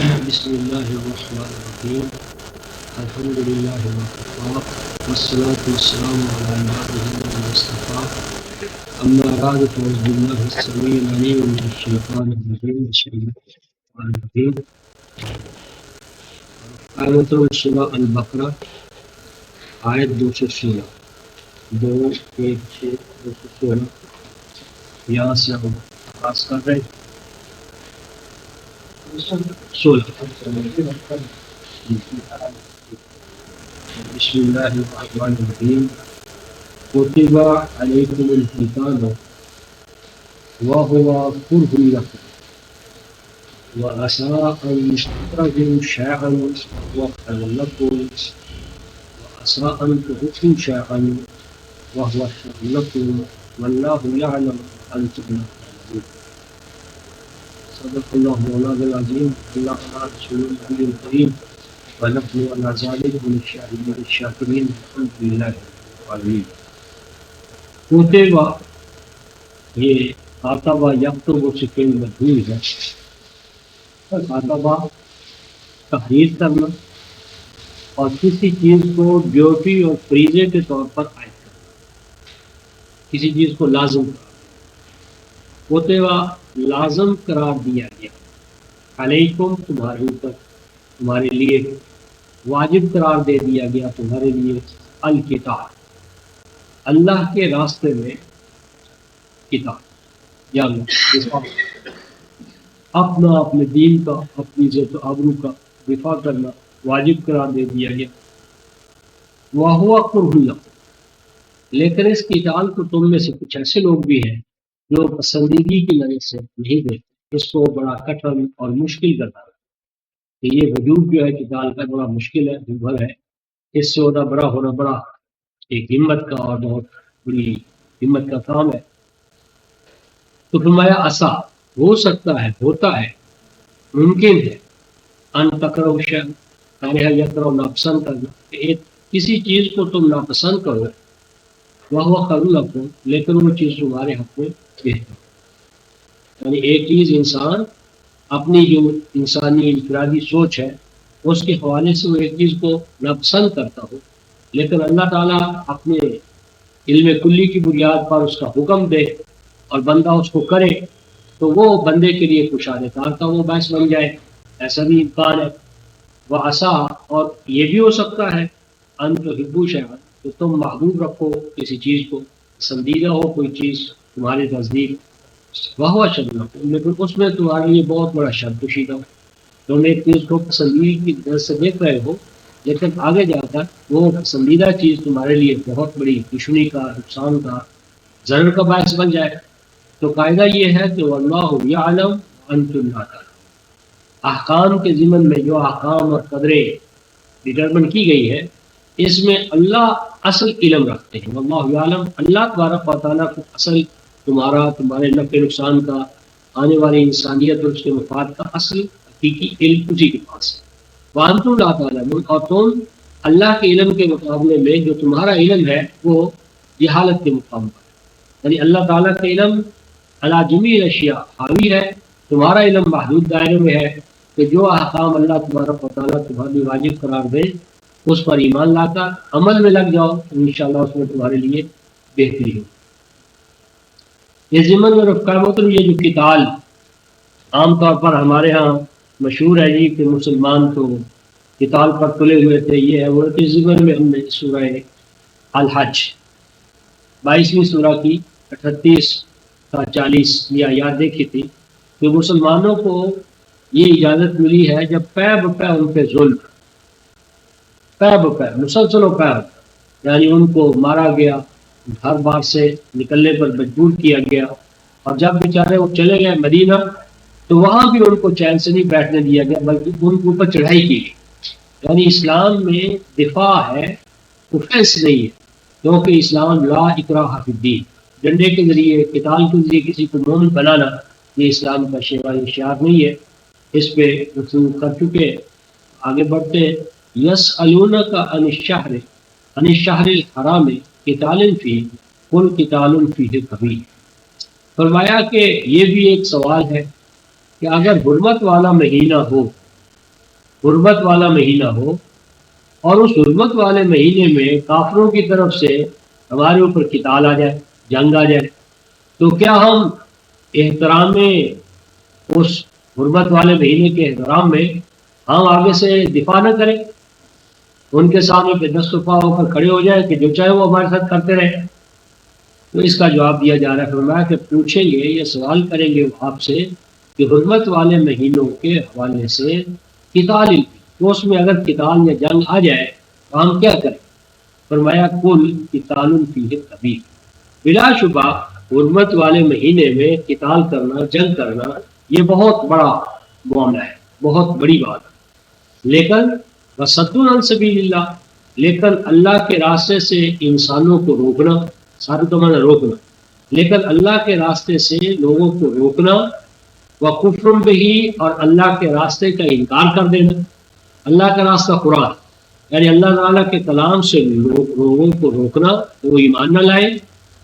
بسم اللہ الرحمن الرحیم الحمد للہ وکفا والصلاة والسلام علی عباده الذین اصطفى اما بعد فاعوذ باللہ السمیع العلیم من الشیطان الرجیم بسم اللہ الرحمن الرحیم آیت سورہ البقرہ آیت 216 216 یہاں سے ہم آغاز کر رہے ہیں 16 بسم اللہ الرحمن الرحیم کتب علیکم القتال وهو کرہ لکم وعسى ان تکرهوا شیئا وهو خیر لکم وعسى ان تحبوا شیئا وهو شر لکم واللہ یعلم وانتم لا تعلمون صدق اللہ مولانا العظیم اللہ تعالی رسول النبی الکریم ونحن على ذلك من الشاهدين الشاكرين الحمد لله رب العالمين. کوتبہ یہ کاتبہ یکتب سے فعل مفعول ہے. کاتبہ تحریر کرنا اور کسی چیز کو ڈیوٹی اور فریضے کے طور پر عائد کرنا، کسی چیز کو لازم کرنا. کوتبہ لازم قرار دیا گیا، علیکم تمہارے اوپر، تمہارے لیے واجب قرار دے دیا گیا تمہارے لیے، الکتاب اللہ کے راستے میں کتاب یا اپنا اپنے دین کا، اپنی عزت و آبرو کا دفاع کرنا واجب قرار دے دیا گیا. وَهُوَ كُرْهُ لَكُمْ، لیکن اس قتال کو تم میں سے کچھ ایسے لوگ بھی ہیں جو پسندیدگی کی نظر سے نہیں دیکھتے، اس کو بڑا کٹھن اور مشکل کرتا ہے کہ یہ وجود جو ہے قتال کا بڑا مشکل ہے، دشوار ہے، اس سے ہونا بڑا بڑا ایک ہمت کا اور بہت بڑی ہمت کا کام ہے. تو فرمایا عسیٰ، ہو سکتا ہے، ہوتا ہے، ممکن ہے، ان تکرہوا شیئا، کراہ یکرہ ناپسند کرنا، کہ ایک کسی چیز کو تم ناپسند کرو، وہو خیر لکم، لیکن وہ چیز تمہارے حق میں بہتر. یعنی ایک چیز انسان اپنی جو انسانی انفرادی سوچ ہے اس کے حوالے سے وہ ایک چیز کو ناپسند کرتا ہو، لیکن اللہ تعالیٰ اپنے علم کلی کی بنیاد پر اس کا حکم دے اور بندہ اس کو کرے تو وہ بندے کے لیے کشادہ کار کا وہ باعث بن جائے، ایسا بھی امکان ہے. وعسیٰ، اور یہ بھی ہو سکتا ہے، ان تحبوا شیئا، کہ تم محبوب رکھو کسی چیز کو، پسندیدہ ہو کوئی چیز تمہارے نزدیک، وہو شر لکم، لیکن اس میں تمہارے لیے بہت بڑا شر کشیدہ ہو. تم ایک چیز کو پسندیدگی کی نظر سے دیکھ رہے ہو، لیکن آگے جا کر وہ پسندیدہ چیز تمہارے لیے بہت بڑی دشمنی کا، نقصان کا، ضرر کا باعث بن جائے. تو قاعدہ یہ ہے کہ واللہ یعلم وانتم لا تعلمون، احکام کے ضمن میں جو احکام اور قدریں ڈٹرمن کی گئی ہے اس میں اللہ اصل علم رکھتے ہیں. واللہ یعلم، اللہ تبارک و تعالیٰ کو اصل تمہارے نفع نقصان کا، آنے والی انسانیت اور اس کے مفاد کا اصل حقیقی علم اسی کے پاس ہے. وانتم لا تعلمون، اور تم اللہ کے علم کے مقابلے میں جو تمہارا علم ہے وہ جہالت کے مقام پر ہے. یعنی اللہ تعالیٰ کا علم علی جمیع الاشیاء حاوی ہے، تمہارا علم محدود دائرے میں ہے کہ جو احکام اللہ تبارک و تعالیٰ تمہاری واجب قرار دے اس پر ایمان لا کر عمل میں لگ جاؤ تو انشاءاللہ اس میں تمہارے لیے بہتری ہو. یہ ضمن میں رفقۂ محترم، یہ جو قتال عام طور پر ہمارے ہاں مشہور ہے جی کہ مسلمان تو قتال پر تلے ہوئے تھے، یہ ہے وہ کہ ضمن میں ہم نے سورہ الحج 22ویں سورہ کی 38 تا 40 یہ آیات دیکھی تھی کہ مسلمانوں کو یہ اجازت ملی ہے جب پے بپے ان پہ ظلم، پے بپے مسلسل و پے، یعنی ان کو مارا گیا، گھر بار سے نکلنے پر مجبور کیا گیا، اور جب بیچارے وہ چلے گئے مدینہ تو وہاں بھی ان کو چین سے نہیں بیٹھنے دیا گیا بلکہ ان کے اوپر چڑھائی کی گئی. یعنی اسلام میں دفاع ہے، اوفینس نہیں ہے، کیونکہ اسلام لا اکراہ فی الدین، ڈنڈے کے ذریعے، قتال کے ذریعے کسی کو مومن بنانا یہ اسلام کا شعار نہیں ہے. اس پہ گفتگو کر چکے، آگے بڑھتے ہیں. یسألونک عن الشہر الحرام قتال فیہ قل قتال فیہ کبیر. فرمایا کہ یہ بھی ایک سوال ہے کہ اگر حرمت والا مہینہ ہو حرمت والا مہینہ ہو اور اس حرمت والے مہینے میں کافروں کی طرف سے ہمارے اوپر قتال آ جائے، جنگ آ جائے، تو کیا ہم احترام اس حرمت والے مہینے کے احترام میں ہم آگے سے دفاع نہ کریں، ان کے سامنے پہ دستفا ہو کر کھڑے ہو جائیں کہ جو چاہے وہ ہمارے ساتھ کرتے رہے؟ تو اس کا جواب دیا جا رہا ہے، فرمایا کہ پوچھیں گے، یہ سوال کریں گے وہ آپ سے کہ حرمت والے مہینوں کے حوالے سے قتال، تو اس میں اگر قتال یا جنگ آ جائے تو ہم کیا کریں؟ فرمایا کل قتال فیہ کبیر، بلا شبہ حرمت والے مہینے میں قتال کرنا، جنگ کرنا، یہ بہت بڑا معاملہ ہے، بہت بڑی بات ہے، لیکن وصد عن سبیل اللہ، لیکن اللہ کے راستے سے انسانوں کو روکنا، سارے تو مانا روکنا، لیکن اللہ کے راستے سے لوگوں کو روکنا، وکفر بہی، اور اللہ کے راستے کا انکار کر دینا۔ اللہ کا راستہ قرآن، یعنی اللہ تعالیٰ کے کلام سے لوگوں کو روکنا وہ ایمان نہ لائے،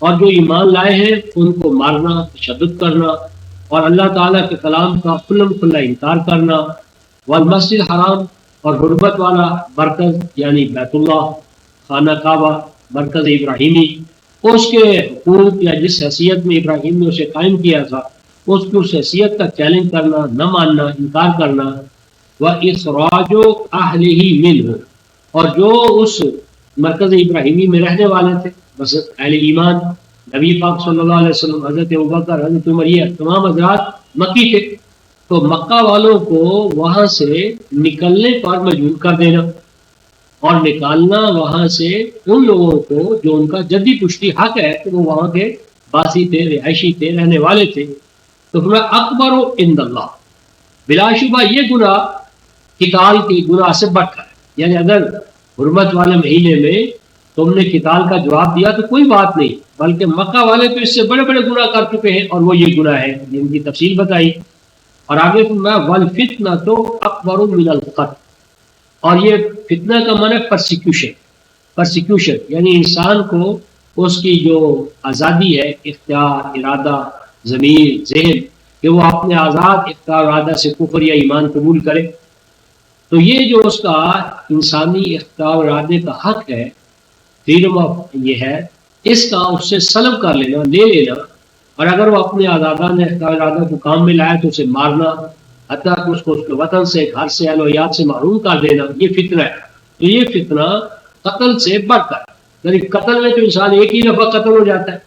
اور جو ایمان لائے ہیں ان کو مارنا، تشدد کرنا، اور اللہ تعالیٰ کے کلام کا کھلم کھلا انکار کرنا، والمسجد حرام، اور حرمت والا مرکز یعنی بیت اللہ، خانہ کعبہ، مرکز ابراہیمی، اس کے حقوق یا جس حیثیت میں ابراہیم نے اسے قائم کیا تھا اس کی اس حیثیت کا چیلنج کرنا، نہ ماننا، انکار کرنا، وَإِخْرَاجُ أَهْلِهِ مِنْهُ، اور جو اس مرکز ابراہیمی میں رہنے والے تھے، بس اہل ایمان، نبی پاک صلی اللہ علیہ وسلم، حضرت ابوبکر، حضرت عمر، یہ تمام حضرات مکی تھے، تو مکہ والوں کو وہاں سے نکلنے پر مجبور کر دینا اور نکالنا وہاں سے ان لوگوں کو جو ان کا جدی پشتی حق ہے کہ وہ وہاں کے باسی تھے، رہائشی تھے، رہنے والے تھے۔ تو فرمایا اکبر عند اللہ، بلا شبہ یہ گناہ قتال کی گناہ سے بڑھ کر ہے، یعنی اگر حرمت والے مہینے میں تم نے قتال کا جواب دیا تو کوئی بات نہیں، بلکہ مکہ والے تو اس سے بڑے بڑے گناہ کر چکے ہیں اور وہ یہ گناہ ہے جن کی تفصیل بتائی۔ اور آگے فرمایا والفتنۃ اکبر من القتل، اور یہ فتنہ کا معنی پرسیکیوشن، پرسیکیوشن یعنی انسان کو اس کی جو آزادی ہے، اختیار، ارادہ، ضمیر، ذہن، کہ وہ اپنے آزاد اختیار ارادہ سے کفر یا ایمان قبول کرے، تو یہ جو اس کا انسانی اختیار ارادے کا حق ہے، فریڈم آف یہ ہے، اس کا اس سے سلب کر لینا، لے لینا، اور اگر وہ اپنے آزادانہ اختیار ارادہ کو کام میں لائے تو اسے مارنا، حتیٰ کہ اس کو اس کے وطن سے، گھر سے، اہل و عیال سے محروم کر دینا، یہ فتنہ ہے۔ تو یہ فتنہ قتل سے بڑھ کر، یعنی قتل میں تو انسان ایک ہی دفعہ قتل ہو جاتا ہے،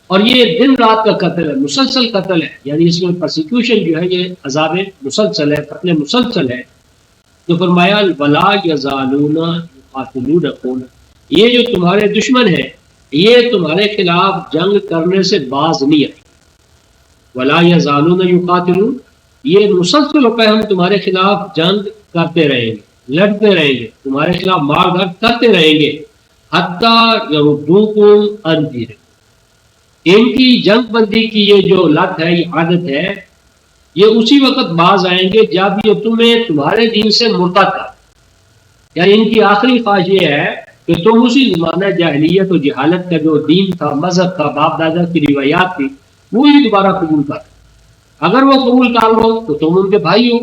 اور یہ دن رات کا قتل ہے، مسلسل قتل ہے، یعنی اس میں پرسیکیوشن جو ہے یہ عذاب مسلسل ہے، قتل مسلسل ہے۔ تو فرمایا ولا یزالون یقاتلونکم، یہ جو تمہارے دشمن ہیں یہ تمہارے خلاف جنگ کرنے سے باز نہیں آئے، ولا یزالون یقاتلون، یہ مسلسل ہم تمہارے خلاف جنگ کرتے رہیں گے، لڑتے رہیں گے، تمہارے خلاف مار دھاڑ کرتے رہیں گے، حتیٰ یردوکم عن دینکم، ان کی جنگ بندی کی یہ جو لت ہے، یہ عادت ہے، یہ اسی وقت باز آئیں گے جب یہ تمہیں تمہارے دین سے مرتد کر، یعنی ان کی آخری خواہش یہ ہے کہ تم اسی زمانہ جاہلیت و جہالت کا جو دین تھا، مذہب تھا، باپ دادا کی روایات تھی، وہی دوبارہ قبول کر۔ اگر وہ قبول کر لو تو تم ان کے بھائی ہو،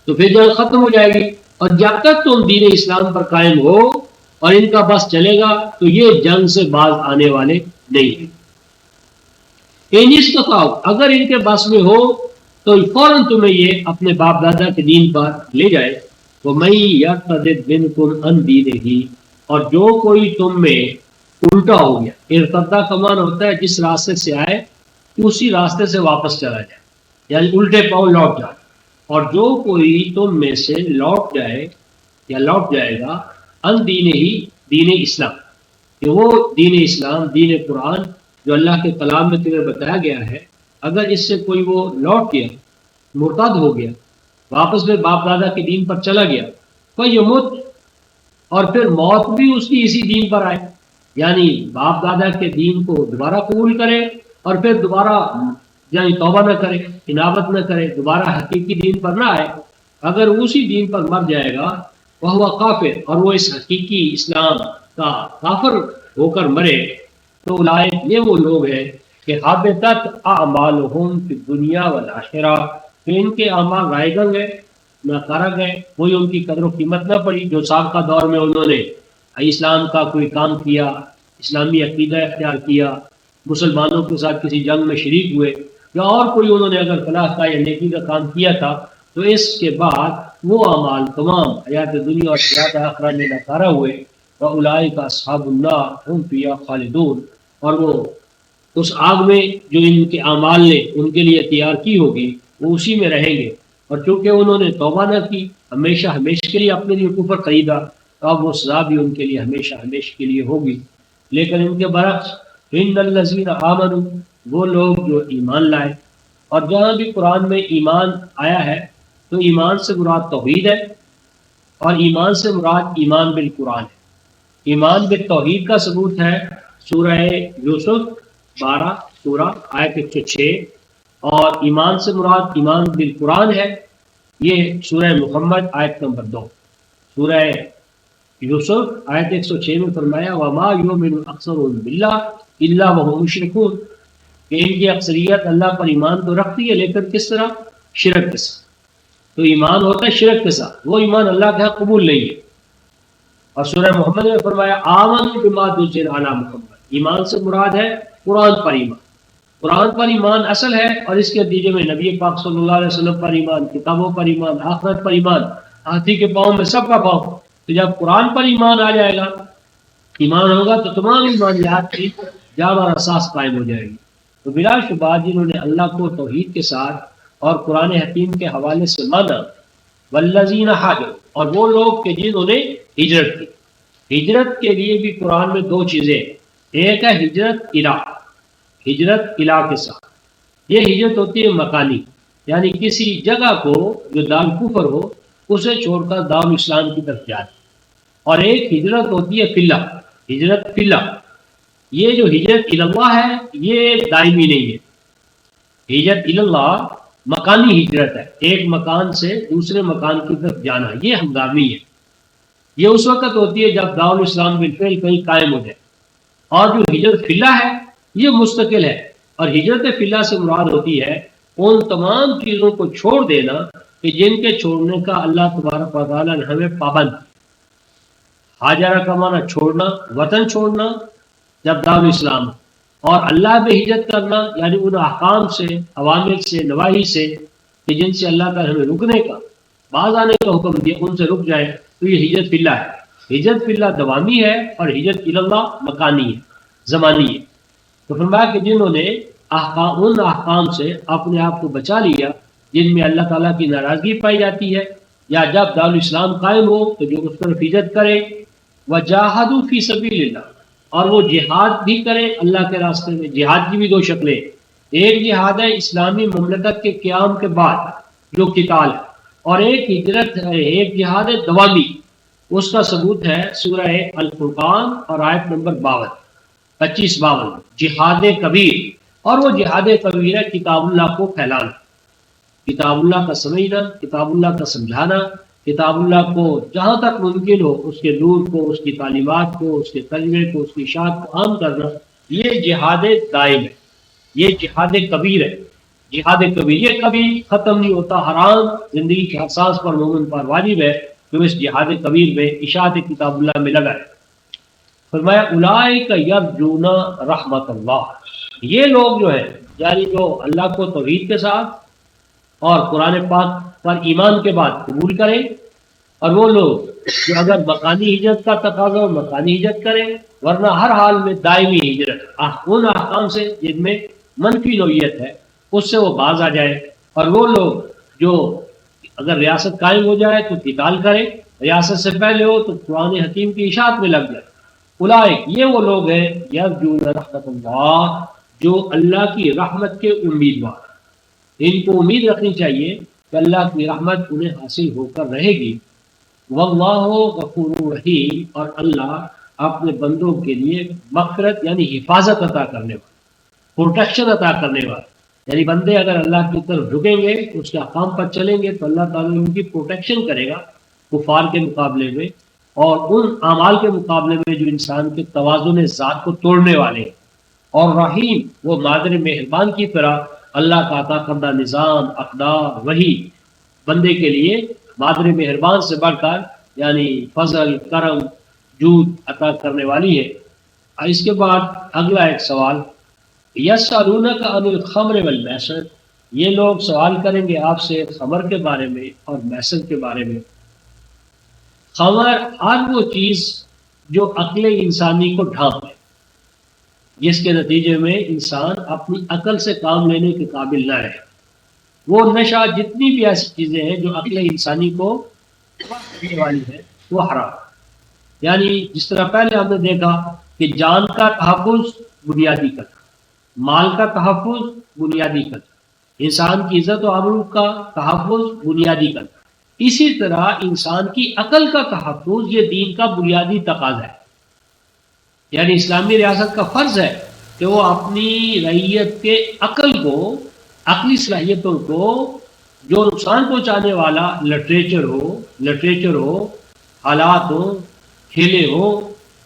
تو پھر جنگ ختم ہو جائے گی، اور جب تک تم دین اسلام پر قائم ہو اور ان کا بس چلے گا تو یہ جنگ سے باز آنے والے نہیں ہیں۔ ان استطاعوا، اگر ان کے بس میں ہو تو فوراً تمہیں یہ اپنے باپ دادا کے دین پر لے جائے۔ وَمَن يَرْتَدِدْ مِنْكُمْ عَنْ دِينِهِ، اور جو کوئی تم میں الٹا ہو گیا، ارتدہ کا معنی ہوتا ہے جس راستے سے آئے اسی راستے سے واپس چلا جائے، یعنی الٹے پاؤں لوٹ جائے، اور جو کوئی تم میں سے لوٹ جائے یا لوٹ جائے گا ان دین ہی، دین اسلام، کہ وہ دین اسلام، دین قرآن جو اللہ کے کلام میں تمہیں بتایا گیا ہے، اگر اس سے کوئی وہ لوٹ گیا، مرتد ہو گیا، واپس میں باپ دادا کے دین پر چلا گیا، فَيَمُتْ، اور پھر موت بھی اس کی اسی دین پر آئے، یعنی باپ دادا کے دین کو دوبارہ قبول کرے اور پھر دوبارہ یعنی توبہ نہ کرے، انابت نہ کرے، دوبارہ حقیقی دین پر نہ آئے، اگر اسی دین پر مر جائے گا وہ کافر، اور وہ اس حقیقی اسلام کا کافر ہو کر مرے، تو اولئک، یہ وہ لوگ ہیں کہ حبطت اعمالہم فی الدنیا والآخرہ، کہ ان کے اعمال رائے گنگ ہے ناکارہ گئے، کوئی ان کی قدر و قیمت نہ پڑی۔ جو سابقہ دور میں انہوں نے اسلام کا کوئی کام کیا، اسلامی عقیدہ اختیار کیا، مسلمانوں کے ساتھ کسی جنگ میں شریک ہوئے، یا اور کوئی انہوں نے اگر فلاح کا یا نیکی کا کام کیا تھا، تو اس کے بعد وہ اعمال تمام حیات دنیا اور حیات آخرہ میں ناکارہ ہوئے۔ وَأُولَٰئِکَ أَصْحَابُ النَّارِ هُمْ فِيهَا خَالِدُونَ، اور وہ اس آگ میں جو ان کے اعمال نے ان کے لیے تیار کی ہوگی وہ اسی میں رہیں گے۔ اور چونکہ انہوں نے توبہ نہ کی، ہمیشہ ہمیشہ کے لیے اپنے لیے کفر خریدا، تو اب وہ سزا بھی ان کے لیے ہمیشہ ہمیشہ کے لیے ہوگی۔ لیکن ان کے برعکس ان الذین آمنوا، وہ لوگ جو ایمان لائے، اور جہاں بھی قرآن میں ایمان آیا ہے تو ایمان سے مراد توحید ہے، اور ایمان سے مراد ایمان بالقرآن ہے۔ ایمان بالتوحید کا ثبوت ہے سورہ یوسف 12 سورہ آیت 106، اور ایمان سے مراد ایمان بالقرآن ہے یہ سورہ محمد آیت نمبر 2۔ سورہ یوسف آیت 106 میں فرمایا وَمَا يُؤْمِنُ أَكْثَرُهُم بِاللَّهِ إِلَّا وَهُمْ مُشْرِكُونَ، کہ ان کی اکثریت اللہ پر ایمان تو رکھتی ہے لیکن کس طرح؟ شرک کے ساتھ۔ تو ایمان ہوتا ہے شرک کے ساتھ، وہ ایمان اللہ کے ہاں قبول نہیں ہے۔ اور سورہ محمد میں فرمایا آمنوا بما نزل علی محمد، ایمان سے مراد ہے قرآن پر ایمان۔ قرآن پر ایمان اصل ہے، اور اس کے نتیجے میں نبی پاک صلی اللہ علیہ وسلم پر ایمان، کتابوں پر ایمان، آخرت پر ایمان، ہاتھی کے پاؤں میں سب کا پاؤں۔ تو جب قرآن پر ایمان آ جائے گا، ایمان ہوگا، تو تمام ایمانیات کی جڑ اور اساس قائم ہو جائے گی۔ تو بلا شبہ جنہوں نے اللہ کو توحید کے ساتھ اور قرآن حکیم کے حوالے سے مانا، والذین ہاجروا، اور وہ لوگ کہ جنہوں نے ہجرت کی۔ ہجرت کے لیے بھی قرآن میں دو چیزیں، ایک ہے ہجرت الہ، ہجرت الہ کے ساتھ، یہ ہجرت ہوتی ہے مکانی، یعنی کسی جگہ کو جو دارالکفر ہو اسے چھوڑ کر دارالاسلام کی طرف جائے۔ اور ایک ہجرت ہوتی ہے فی اللہ، ہجرت فی اللہ۔ یہ جو ہجرت اللہ ہے یہ دائمی نہیں ہے۔ ہجرت اللہ مکانی ہجرت ہے، ایک مکان سے دوسرے مکان کی طرف جانا، یہ ہنگامی ہے۔ یہ اس وقت ہوتی ہے جب دارالاسلام بالفعل کہیں قائم ہو جائے۔ اور جو ہجرت فی اللہ ہے یہ مستقل ہے، اور ہجرت فی اللہ سے مراد ہوتی ہے ان تمام چیزوں کو چھوڑ دینا کہ جن کے چھوڑنے کا اللہ تبارک و تعالیٰ نے ہمیں پابند۔ ہاجرہ کا معنی چھوڑنا، وطن چھوڑنا جب دارالاسلام، اور اللہ پہ ہجرت کرنا یعنی ان احکام سے، اوامر سے، نواہی سے کہ جن سے اللہ تعالیٰ ہمیں رکنے کا، باز آنے کا حکم دیا، ان سے رک جائے، تو یہ ہجرت فی اللہ ہے۔ ہجرت فی اللہ دوامی ہے، اور ہجرت فی اللہ مکانی ہے، زمانی ہے۔ تو فرمایا کہ جنہوں نے ان احکام سے اپنے آپ کو بچا لیا جن میں اللہ تعالیٰ کی ناراضگی پائی جاتی ہے، یا جب دارالاسلام قائم ہو تو جو اس طرف ہجرت کرے، وجاہدوا فی سبیل اللہ، اور وہ جہاد بھی کرے اللہ کے راستے میں۔ جہاد کی بھی دو شکلیں، ایک جہاد ہے اسلامی مملکت کے قیام کے بعد جو قتال ہے، اور ایک ہجرت ہے، ایک جہاد ہے دوامی۔ اس کا ثبوت ہے سورہ الفرقان اور آیت نمبر 25-52، جہاد کبیر۔ اور وہ جہاد کبیر ہے کتاب اللہ کو پھیلانا، کتاب اللہ کا سمجھنا، کتاب اللہ کا سمجھانا، کتاب اللہ کو جہاں تک ممکن ہو اس کے نور کو، اس کی تعلیمات کو، اس کے ترجمے کو، اس کی اشاعت کو عام کرنا، یہ جہاد دائم ہے، یہ جہاد کبیر ہے۔ جہاد کبیر یہ کبھی ختم نہیں ہوتا، حرام زندگی کے ہر سانس پر مومن پر واجب ہے کہ اس جہاد کبیر میں اشاعت کتاب اللہ میں لگا ہے۔ فرمایا اولئک یرجون رحمت اللہ، یہ لوگ جو ہیں یعنی جو اللہ کو توحید کے ساتھ اور قرآن پاک پر ایمان کے بعد قبول کریں، اور وہ لوگ جو اگر مکانی ہجرت کا تقاضا ہو مکانی ہجرت کریں، ورنہ ہر حال میں دائمی ہجرت ان احکام سے جن میں منفی نوعیت ہے اس سے وہ باز آ جائے۔ اور وہ لوگ جو اگر ریاست قائم ہو جائے تو قتال کریں، ریاست سے پہلے ہو تو قرآن حکیم کی اشاعت میں لگ جائے۔ اولئک یہ وہ لوگ ہیں یرجون رحمت اللہ، جو اللہ کی رحمت کے امیدوار، ان کو امید رکھنی چاہیے کہ اللہ کی رحمت انہیں حاصل ہو کر رہے گی۔ واللہ غفور رحیم، اور اللہ اپنے بندوں کے لیے مغفرت یعنی حفاظت عطا کرنے والا، پروٹیکشن عطا کرنے والا، یعنی بندے اگر اللہ کی طرف جھکیں گے، اس کے احکام پر چلیں گے تو اللہ تعالیٰ ان کی پروٹیکشن کرے گا کفار کے مقابلے میں، اور ان اعمال کے مقابلے میں جو انسان کے توازن ذات کو توڑنے والے ہیں۔ اور رحیم وہ مادر مہربان کی طرح اللہ کا عطا کردہ نظام، اقدار، وحی بندے کے لیے مادر مہربان سے بڑھ کر یعنی فضل کرم جود عطا کرنے والی ہے۔ اس کے بعد اگلا ایک سوال، یسألونک عن الخمر والمیسر، یہ لوگ سوال کریں گے آپ سے خمر کے بارے میں اور میسر کے بارے میں۔ خمر ہر وہ چیز جو عقل انسانی کو ڈھانپ ہے، جس کے نتیجے میں انسان اپنی عقل سے کام لینے کے قابل نہ رہے۔ وہ نشہ جتنی بھی ایسی چیزیں ہیں جو عقل انسانی کو تباہ کرنے والی ہے وہ حرام۔ یعنی جس طرح پہلے ہم نے دیکھا کہ جان کا تحفظ بنیادی قدر، مال کا تحفظ بنیادی قدر، انسان کی عزت و آبرو کا تحفظ بنیادی قدر، اسی طرح انسان کی عقل کا تحفظ یہ دین کا بنیادی تقاضا ہے۔ یعنی اسلامی ریاست کا فرض ہے کہ وہ اپنی رعیت کے عقل کو، عقلی صلاحیتوں کو، جو نقصان پہنچانے والا لٹریچر ہو، حالات ہو، کھیلے ہو،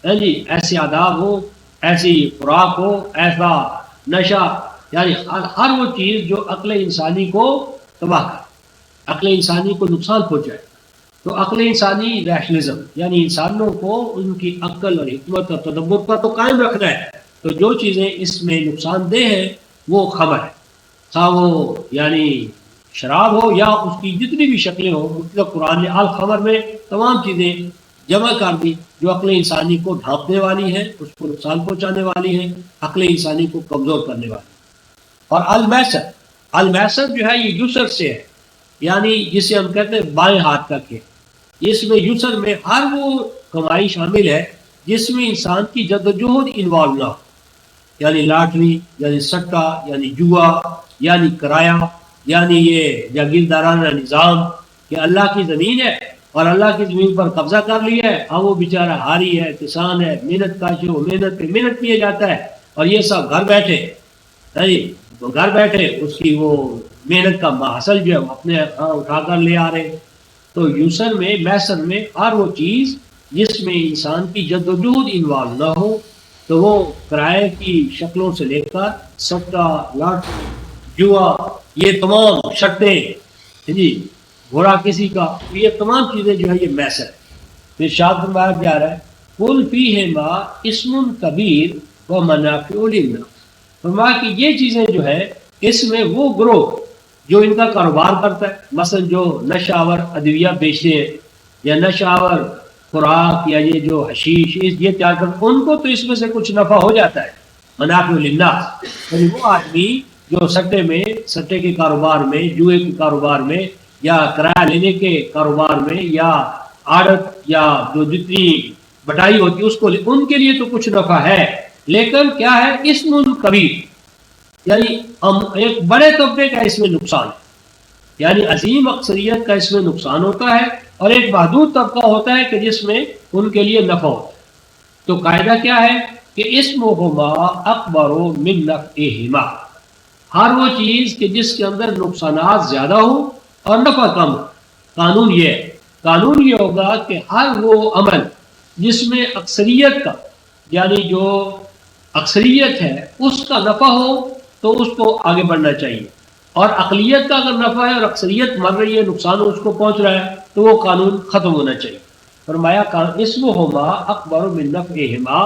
جی ایسے آداب ہو، ایسی خوراک ہو، ایسا نشہ، یعنی ہر وہ چیز جو عقل انسانی کو تباہ کرے، عقل انسانی کو نقصان پہنچائے۔ تو عقل انسانی ریشنلزم یعنی انسانوں کو ان کی عقل اور حکمت اور تدبر پر تو قائم رکھنا ہے۔ تو جو چیزیں اس میں نقصان دہ ہیں وہ خمر ہے، خواہ وہ یعنی شراب ہو یا اس کی جتنی بھی شکلیں ہوں۔ مطلب قرآن نے الخمر میں تمام چیزیں جمع کر دی جو عقل انسانی کو ڈھانپنے والی ہے، اس کو نقصان پہنچانے والی ہے، عقل انسانی کو کمزور کرنے والی۔ اور المیسر جو ہے یہ یسر سے ہے، یعنی جسے ہم کہتے ہیں بائیں ہاتھ کا کھیل۔ اس میں یسر میں ہر وہ کمائی شامل ہے جس میں انسان کی جدوجہد انوالو نہ ہو، یعنی لاٹری، یعنی سٹہ، یعنی جوا، یعنی کرایہ، یعنی یہ جاگیردارانہ نظام کہ اللہ کی زمین ہے اور اللہ کی زمین پر قبضہ کر لیا ہے، اب وہ بیچارہ ہاری ہے، کسان ہے، محنت کاش ہے، وہ محنت پہ محنت کیے جاتا ہے، اور یہ سب گھر بیٹھے گھر بیٹھے اس کی وہ محنت کا محصل جو ہے وہ اپنے اٹھا کر لے آ رہے۔ تو یسر میں، میسر میں ہر وہ چیز جس میں انسان کی جدوجہد انوالو نہ ہو، تو وہ کرائے کی شکلوں سے لے کر سٹہ، لاٹری، جوا، یہ تمام شرطیں، جی گھوڑا کسی کا، یہ تمام چیزیں جو ہے یہ میسر ہے۔ پھر شاد فرمایا جا رہا ہے قل فیہما اسم کبیر و منافع للناس، فرمایا کہ یہ چیزیں جو ہے اس میں وہ گروہ جو ان کا کاروبار کرتا ہے، مثلا جو نشہ آور ادویہ بیچتے ہیں یا نشہ آور خوراک یا یہ جو حشیش یہ تیار کرتے، ان کو تو اس میں سے کچھ نفع ہو جاتا ہے، منافع للناس۔ یعنی وہ آدمی جو سٹے کے کاروبار میں، جوئے کے کاروبار میں، یا کرایہ لینے کے کاروبار میں، یا عادت یا جو جتنی بٹائی ہوتی ہے اس کو، ان کے لیے تو کچھ نفع ہے، لیکن کیا ہے اسم کبیر، یعنی ایک بڑے طبقے کا اس میں نقصان ہے، یعنی عظیم اکثریت کا اس میں نقصان ہوتا ہے، اور ایک محدود طبقہ ہوتا ہے کہ جس میں ان کے لیے نفع ہوتا ہے۔ تو قاعدہ کیا ہے کہ اسمہما اکبر من نفعہما، ہر وہ چیز کہ جس کے اندر نقصانات زیادہ ہوں اور نفع کم ہو۔ قانون یہ ہوگا کہ ہر وہ عمل جس میں اکثریت کا، یعنی جو اکثریت ہے اس کا نفع ہو تو اس کو آگے بڑھنا چاہیے، اور اقلیت کا اگر نفع ہے اور اکثریت مر رہی ہے، نقصان اس کو پہنچ رہا ہے، تو وہ قانون ختم ہونا چاہیے۔ فرمایا اسمہما اکبر من نفعہما،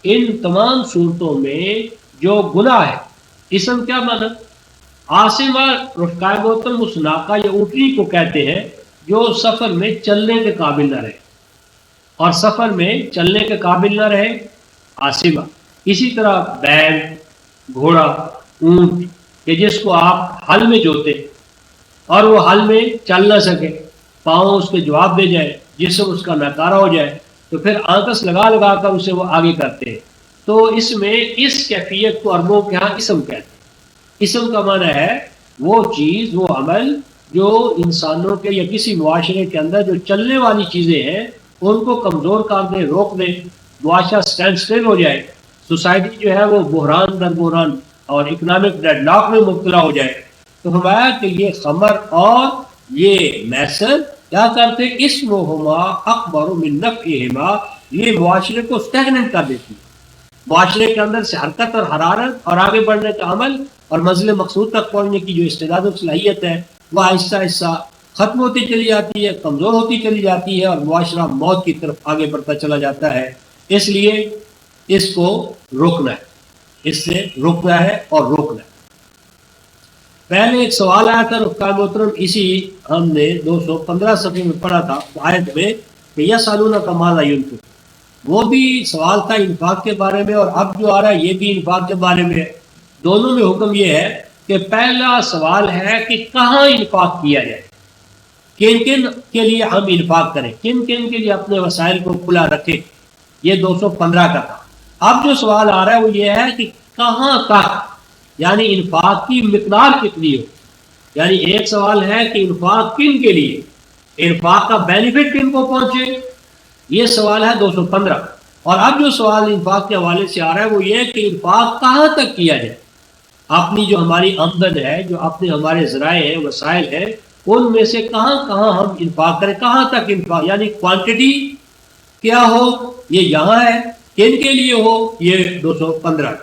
ان تمام صورتوں میں جو گناہ ہے، اسم کیا مانا؟ عاصمہ رفقائے محترم اس ناقہ یا اونٹنی کو کہتے ہیں جو سفر میں چلنے کے قابل نہ رہے، اور سفر میں چلنے کے قابل نہ رہے عاصمہ۔ اسی طرح بیل، گھوڑا، اونٹ کہ جس کو آپ ہل میں جوتے اور وہ ہل میں چل نہ سکے، پاؤں اس کے جواب دے جائے، جسم اس کا ناکارہ ہو جائے، تو پھر آنکس لگا لگا کر اسے وہ آگے کرتے ہیں۔ تو اس میں اس کیفیت کو عربوں کے ہاں اسم کہتے ہیں۔ اسم کا معنی ہے وہ چیز، وہ عمل جو انسانوں کے یا کسی معاشرے کے اندر جو چلنے والی چیزیں ہیں ان کو کمزور کر دے، روک دے، معاشرہ سٹینڈ سٹل ہو جائے، سوسائٹی جو ہے وہ بحران در بحران اور اکنامک ڈیڈ لاک میں مبتلا ہو جائے۔ تو فرمایا کہ یہ خمر اور یہ میسر کیا کرتے؟ اسمہما اکبر من نفعہما، یہ معاشرے کو سٹیگننٹ کر دیتی ہے، معاشرے کے اندر سے حرکت اور حرارت اور آگے بڑھنے کا عمل اور منزل مقصود تک پہنچنے کی جو استعداد و صلاحیت ہے وہ آہستہ آہستہ ختم ہوتی چلی جاتی ہے، کمزور ہوتی چلی جاتی ہے اور معاشرہ موت کی طرف آگے بڑھتا چلا جاتا ہے۔ اس لیے اس کو روکنا ہے، اس سے روکنا ہے اور روکنا ہے۔ پہلے ایک سوال آیا تھا رکاب محترم، اسی ہم نے 215 صفحے میں پڑھا تھا آیت میں کہ یسألونک ماذا ينفقون، وہ بھی سوال تھا انفاق کے بارے میں، اور اب جو آ رہا ہے یہ بھی انفاق کے بارے میں ہے۔ دونوں میں حکم یہ ہے کہ پہلا سوال ہے کہ کہاں انفاق کیا جائے، کن کن کے لیے ہم انفاق کریں، کن کن کے لیے اپنے وسائل کو کھلا رکھیں، یہ 215 کا تھا۔ اب جو سوال آ رہا ہے وہ یہ ہے کہ کہاں تک، یعنی انفاق کی مقدار کتنی ہو۔ یعنی ایک سوال ہے کہ انفاق کن کے لیے، انفاق کا بینیفٹ کن کو پہنچے، یہ سوال ہے 215۔ اور اب جو سوال انفاق کے حوالے سے آ رہا ہے وہ یہ ہے کہ انفاق کہاں تک کیا جائے، اپنی جو ہماری آمدن ہے، جو اپنے ہمارے ذرائع ہیں، وسائل ہیں، ان میں سے کہاں کہاں ہم انفاق کریں، کہاں تک انفاق، یعنی کوانٹٹی کیا ہو، یہ یہاں ہے، کن کے لیے ہو، یہ 215۔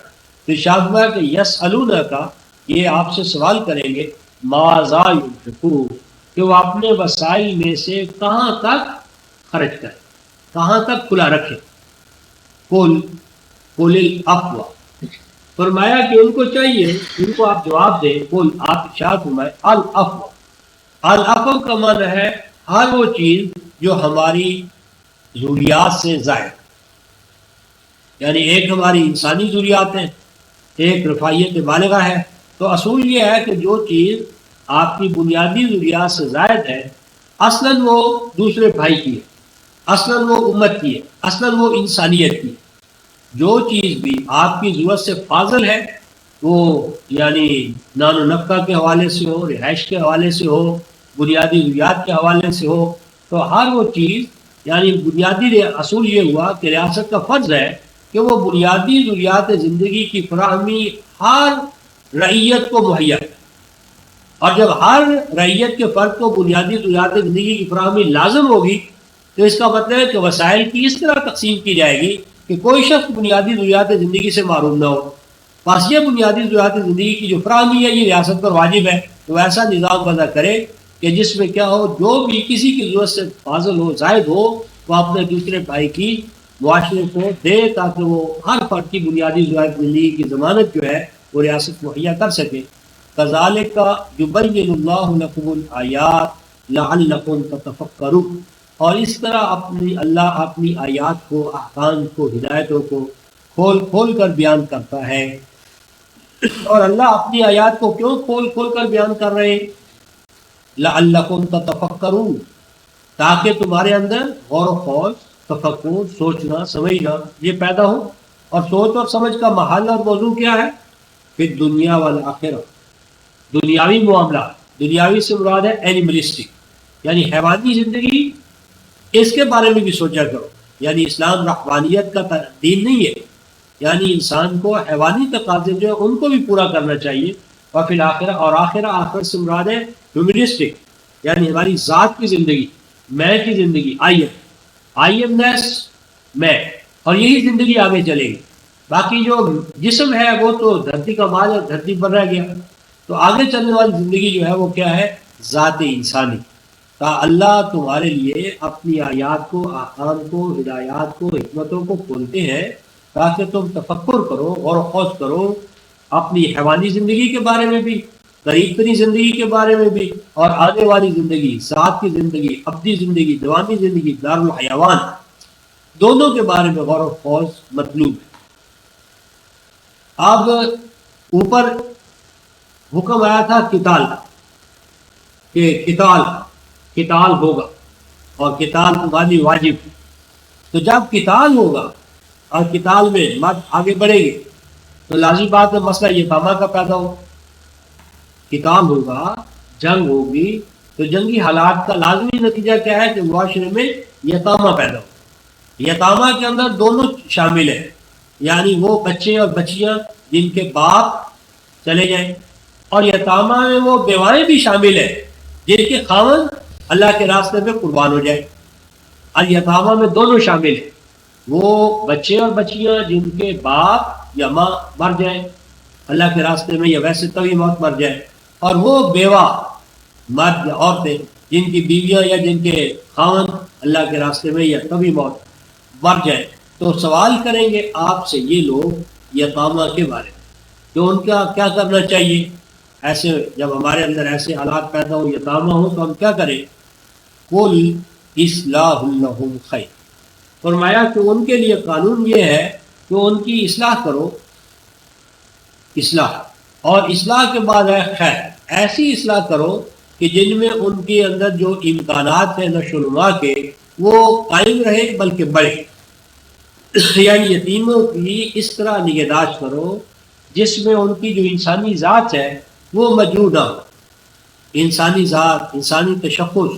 تو شاہدہ کہ یسألونک کا یہ آپ سے سوال کریں گے ماذا ينفقون، کہ وہ اپنے وسائل میں سے کہاں تک خرچ کریں، کہاں تک کھلا رکھیں۔ قل العفو، فرمایا کہ ان کو چاہیے، ان کو آپ جواب دیں، قل آپ ارشاد فرمائے العفو، العفو کا معنی ہے ہر وہ چیز جو ہماری ضروریات سے زائد، یعنی ایک ہماری انسانی ضروریات ہیں، ایک رفاہیت بالغہ ہے۔ تو اصول یہ ہے کہ جو چیز آپ کی بنیادی ضروریات سے زائد ہے، اصلاً وہ دوسرے بھائی کی ہے، اصلاً وہ امت کی ہے، اصلاً وہ انسانیت کی ہے۔ جو چیز بھی آپ کی ضرورت سے فاضل ہے، وہ یعنی نان و نفقہ کے حوالے سے ہو، رہائش کے حوالے سے ہو، بنیادی ضروریات کے حوالے سے ہو، تو ہر وہ چیز، یعنی بنیادی اصول یہ ہوا کہ ریاست کا فرض ہے کہ وہ بنیادی ضروریات زندگی کی فراہمی ہر رعیت کو مہیا ہے۔ اور جب ہر رعیت کے فرد کو بنیادی ضروریات زندگی کی فراہمی لازم ہوگی، تو اس کا مطلب ہے کہ وسائل کی اس طرح تقسیم کی جائے گی کہ کوئی شخص بنیادی ضروریات زندگی سے محروم نہ ہو۔ بس یہ بنیادی ضروریات زندگی کی جو فراہمی ہے یہ ریاست پر واجب ہے، تو ایسا نظام وضع کرے کہ جس میں کیا ہو، جو بھی کسی کی ضرورت سے فاضل ہو، زائد ہو، وہ اپنے دوسرے بھائی کی معاشرے کو دے، تاکہ وہ ہر فرد کی بنیادی ضروریات زندگی کی ضمانت جو ہے وہ ریاست مہیا کر سکے۔ کذالک یبین اللہ لکم الآیات لعلکم تتفکرون، اور اس طرح اللہ اپنی آیات کو، احکام کو، ہدایتوں کو کھول کھول کر بیان کرتا ہے۔ اور اللہ اپنی آیات کو کیوں کھول کھول کر بیان کر رہے ہیں؟ لعلکم تتفکرون، تاکہ تمہارے اندر غور و خوض، تفکر، سوچنا سمجھنا یہ پیدا ہو۔ اور سوچ اور سمجھ کا محل اور موضوع کیا ہے؟ پھر دنیا والآخرہ، دنیاوی معاملات، دنیاوی سے مراد ہے اینیملسٹک، یعنی حیوانی زندگی، اس کے بارے میں بھی سوچا کرو۔ یعنی اسلام رحمانیت کا دین نہیں ہے، یعنی انسان کو حیوانی تقاضے جو ہے ان کو بھی پورا کرنا چاہیے۔ اور پھر آخرہ، اور آخرہ سے مراد ہے ہیومنسٹک، یعنی ہماری ذات کی زندگی، میں کی زندگی، آئی ایم نیس میں، اور یہی زندگی آگے چلے گی۔ باقی جو جسم ہے وہ تو دھرتی کا مال ہے، دھرتی پر رہ گیا، تو آگے چلنے والی زندگی جو ہے وہ کیا ہے؟ ذات انسانی۔ اللہ تمہارے لیے اپنی آیات کو، احکام کو، ہدایات کو، حکمتوں کو کھولتے ہیں تاکہ تم تفکر کرو، غور و خوض کرو، اپنی حیوانی زندگی کے بارے میں بھی، قریب ترین زندگی کے بارے میں بھی، اور آنے والی زندگی، ساتھ کی زندگی، ابدی زندگی، دوانی زندگی، دارالحیوان، دونوں کے بارے میں غور و خوض مطلوب ہے۔ اب اوپر حکم آیا تھا قتال کا، کہ قتال ہوگا، اور قتال تمہاری واجب ہے۔ تو جب قتال ہوگا اور قتال میں مرد آگے بڑھے گے تو لازمی بات ہے مسئلہ یتامہ کا پیدا ہو۔ قتال ہوگا، جنگ ہوگی، تو جنگی حالات کا لازمی نتیجہ کیا ہے کہ معاشرے میں یتامہ پیدا ہو۔ یتامہ کے اندر دونوں شامل ہیں، یعنی وہ بچے اور بچیاں جن کے باپ چلے جائیں، اور یتامہ میں وہ بیوائیں بھی شامل ہیں جن کے خاوند اللہ کے راستے میں قربان ہو جائے۔ الیتامہ میں دونوں شامل ہیں، وہ بچے اور بچیاں جن کے باپ یا ماں مر جائیں اللہ کے راستے میں، یا ویسے طبی موت مر جائے، اور وہ بیوہ مرد یا عورتیں جن کی بیویاں یا جن کے خاوند اللہ کے راستے میں یا کبھی موت مر جائے تو سوال کریں گے آپ سے یہ لوگ یتامہ کے بارے میں کہ ان کا کیا کرنا چاہیے. ایسے جب ہمارے اندر ایسے حالات پیدا ہو یتامہ ہو تو ہم کیا کریں؟ قل اصلاح لہم خیر. فرمایا کہ ان کے لیے قانون یہ ہے کہ ان کی اصلاح کرو. اصلاح اور اصلاح کے بعد ہے خیر. ایسی اصلاح کرو کہ جن میں ان کے اندر جو امکانات ہیں نشو و نما کے وہ قائم رہے بلکہ بڑھے. یعنی یتیموں کی اس طرح نگہداشت کرو جس میں ان کی جو انسانی ذات ہے وہ موجود ہو. انسانی ذات، انسانی تشخص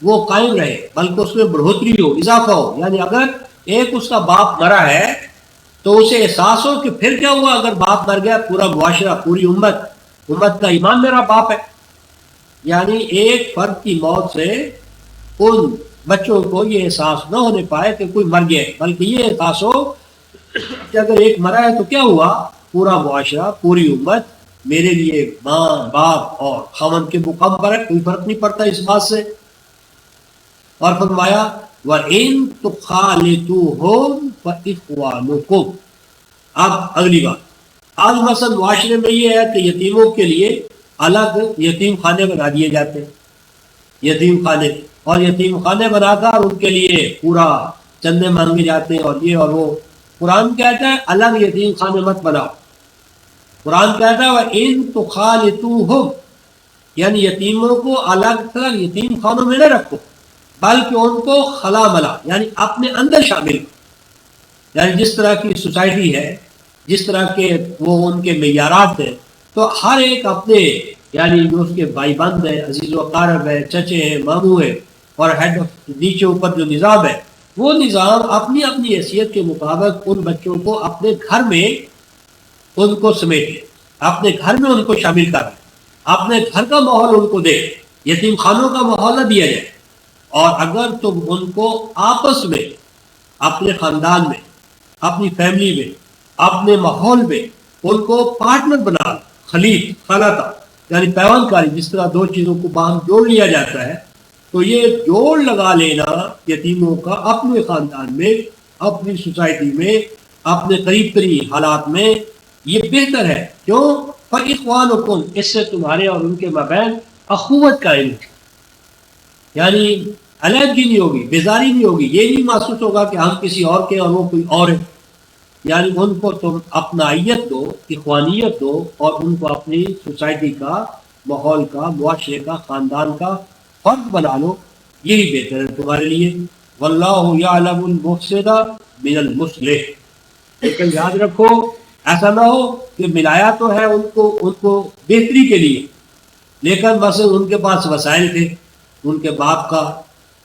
وہ قائم رہے بلکہ اس میں بڑھوتری ہو، اضافہ ہو. یعنی اگر ایک اس کا باپ مرا ہے تو اسے احساس ہو کہ پھر کیا ہوا اگر باپ مر گیا، پورا معاشرہ، پوری امت کا ایمان میرا باپ ہے. یعنی ایک فرد کی موت سے ان بچوں کو یہ احساس نہ ہونے پائے کہ کوئی مر گیا ہے، بلکہ یہ احساس ہو کہ اگر ایک مرا ہے تو کیا ہوا، پورا معاشرہ، پوری امت میرے لیے ماں باپ اور خاوند کے مقام پر ہے، کوئی فرق نہیں پڑتا اس بات سے. اور فرمایا وَإِن تُخَالِطُوهُمْ فَإِخْوَانُكُمْ. اب اگلی بات، آج مثلا معاشرے میں یہ ہے کہ یتیموں کے لیے الگ یتیم خانے بنا دیے جاتے ہیں، یتیم خانے، اور یتیم خانے بنا کر ان کے لیے پورا چندے مانگے جاتے ہیں اور یہ اور وہ. قرآن کہتا ہے الگ یتیم خانے مت بناؤ. قرآن کہتا ہے وَإِن تُخَالِطُوهُمْ، یعنی یتیموں کو الگ تھلگ یتیم خانوں میں نہ رکھو بلکہ ان کو خلا ملا یعنی اپنے اندر شامل کرو. یعنی جس طرح کی سوسائٹی ہے، جس طرح کے وہ ان کے معیارات ہیں، تو ہر ایک اپنے یعنی جو اس کے بھائی بند ہیں، عزیز و اقارب ہیں، چچے ہیں، ماموں ہیں، اور ہیڈ نیچے اوپر جو نظام ہے وہ نظام اپنی اپنی حیثیت کے مطابق ان بچوں کو اپنے گھر میں ان کو سمیٹ لے، اپنے گھر میں ان کو شامل کر لے، اپنے گھر کا ماحول ان کو دے. یتیم خانوں کا ماحول نہ دیا جائے. اور اگر تم ان کو آپس میں، اپنے خاندان میں، اپنی فیملی میں، اپنے ماحول میں ان کو پارٹنر بنا، خلیط، خلاطہ یعنی پیوند کاری، جس طرح دو چیزوں کو باہم جوڑ لیا جاتا ہے، تو یہ جوڑ لگا لینا یتیموں کا اپنے خاندان میں، اپنی سوسائٹی میں، اپنے قریب قریب حالات میں، یہ بہتر ہے. کیوں؟ فَإِخْوَانُكُمْ، اس سے تمہارے اور ان کے مابین اخوت قائم ہے. یعنی علیحدگی نہیں ہوگی، بیزاری نہیں ہوگی، یہ نہیں محسوس ہوگا کہ ہم کسی اور کے اور وہ کوئی اور ہے. یعنی ان کو تم اپنائیت دو، اخوانیت دو، اور ان کو اپنی سوسائٹی کا، ماحول کا، معاشرے کا، خاندان کا فرد بنا لو. یہی بہتر ہے تمہارے لیے. واللہ یعلم المفسد من المصلح. لیکن یاد رکھو ایسا نہ ہو کہ ملایا تو ہے ان کو بہتری کے لیے، لیکن بس ان کے پاس وسائل تھے، ان کے باپ کا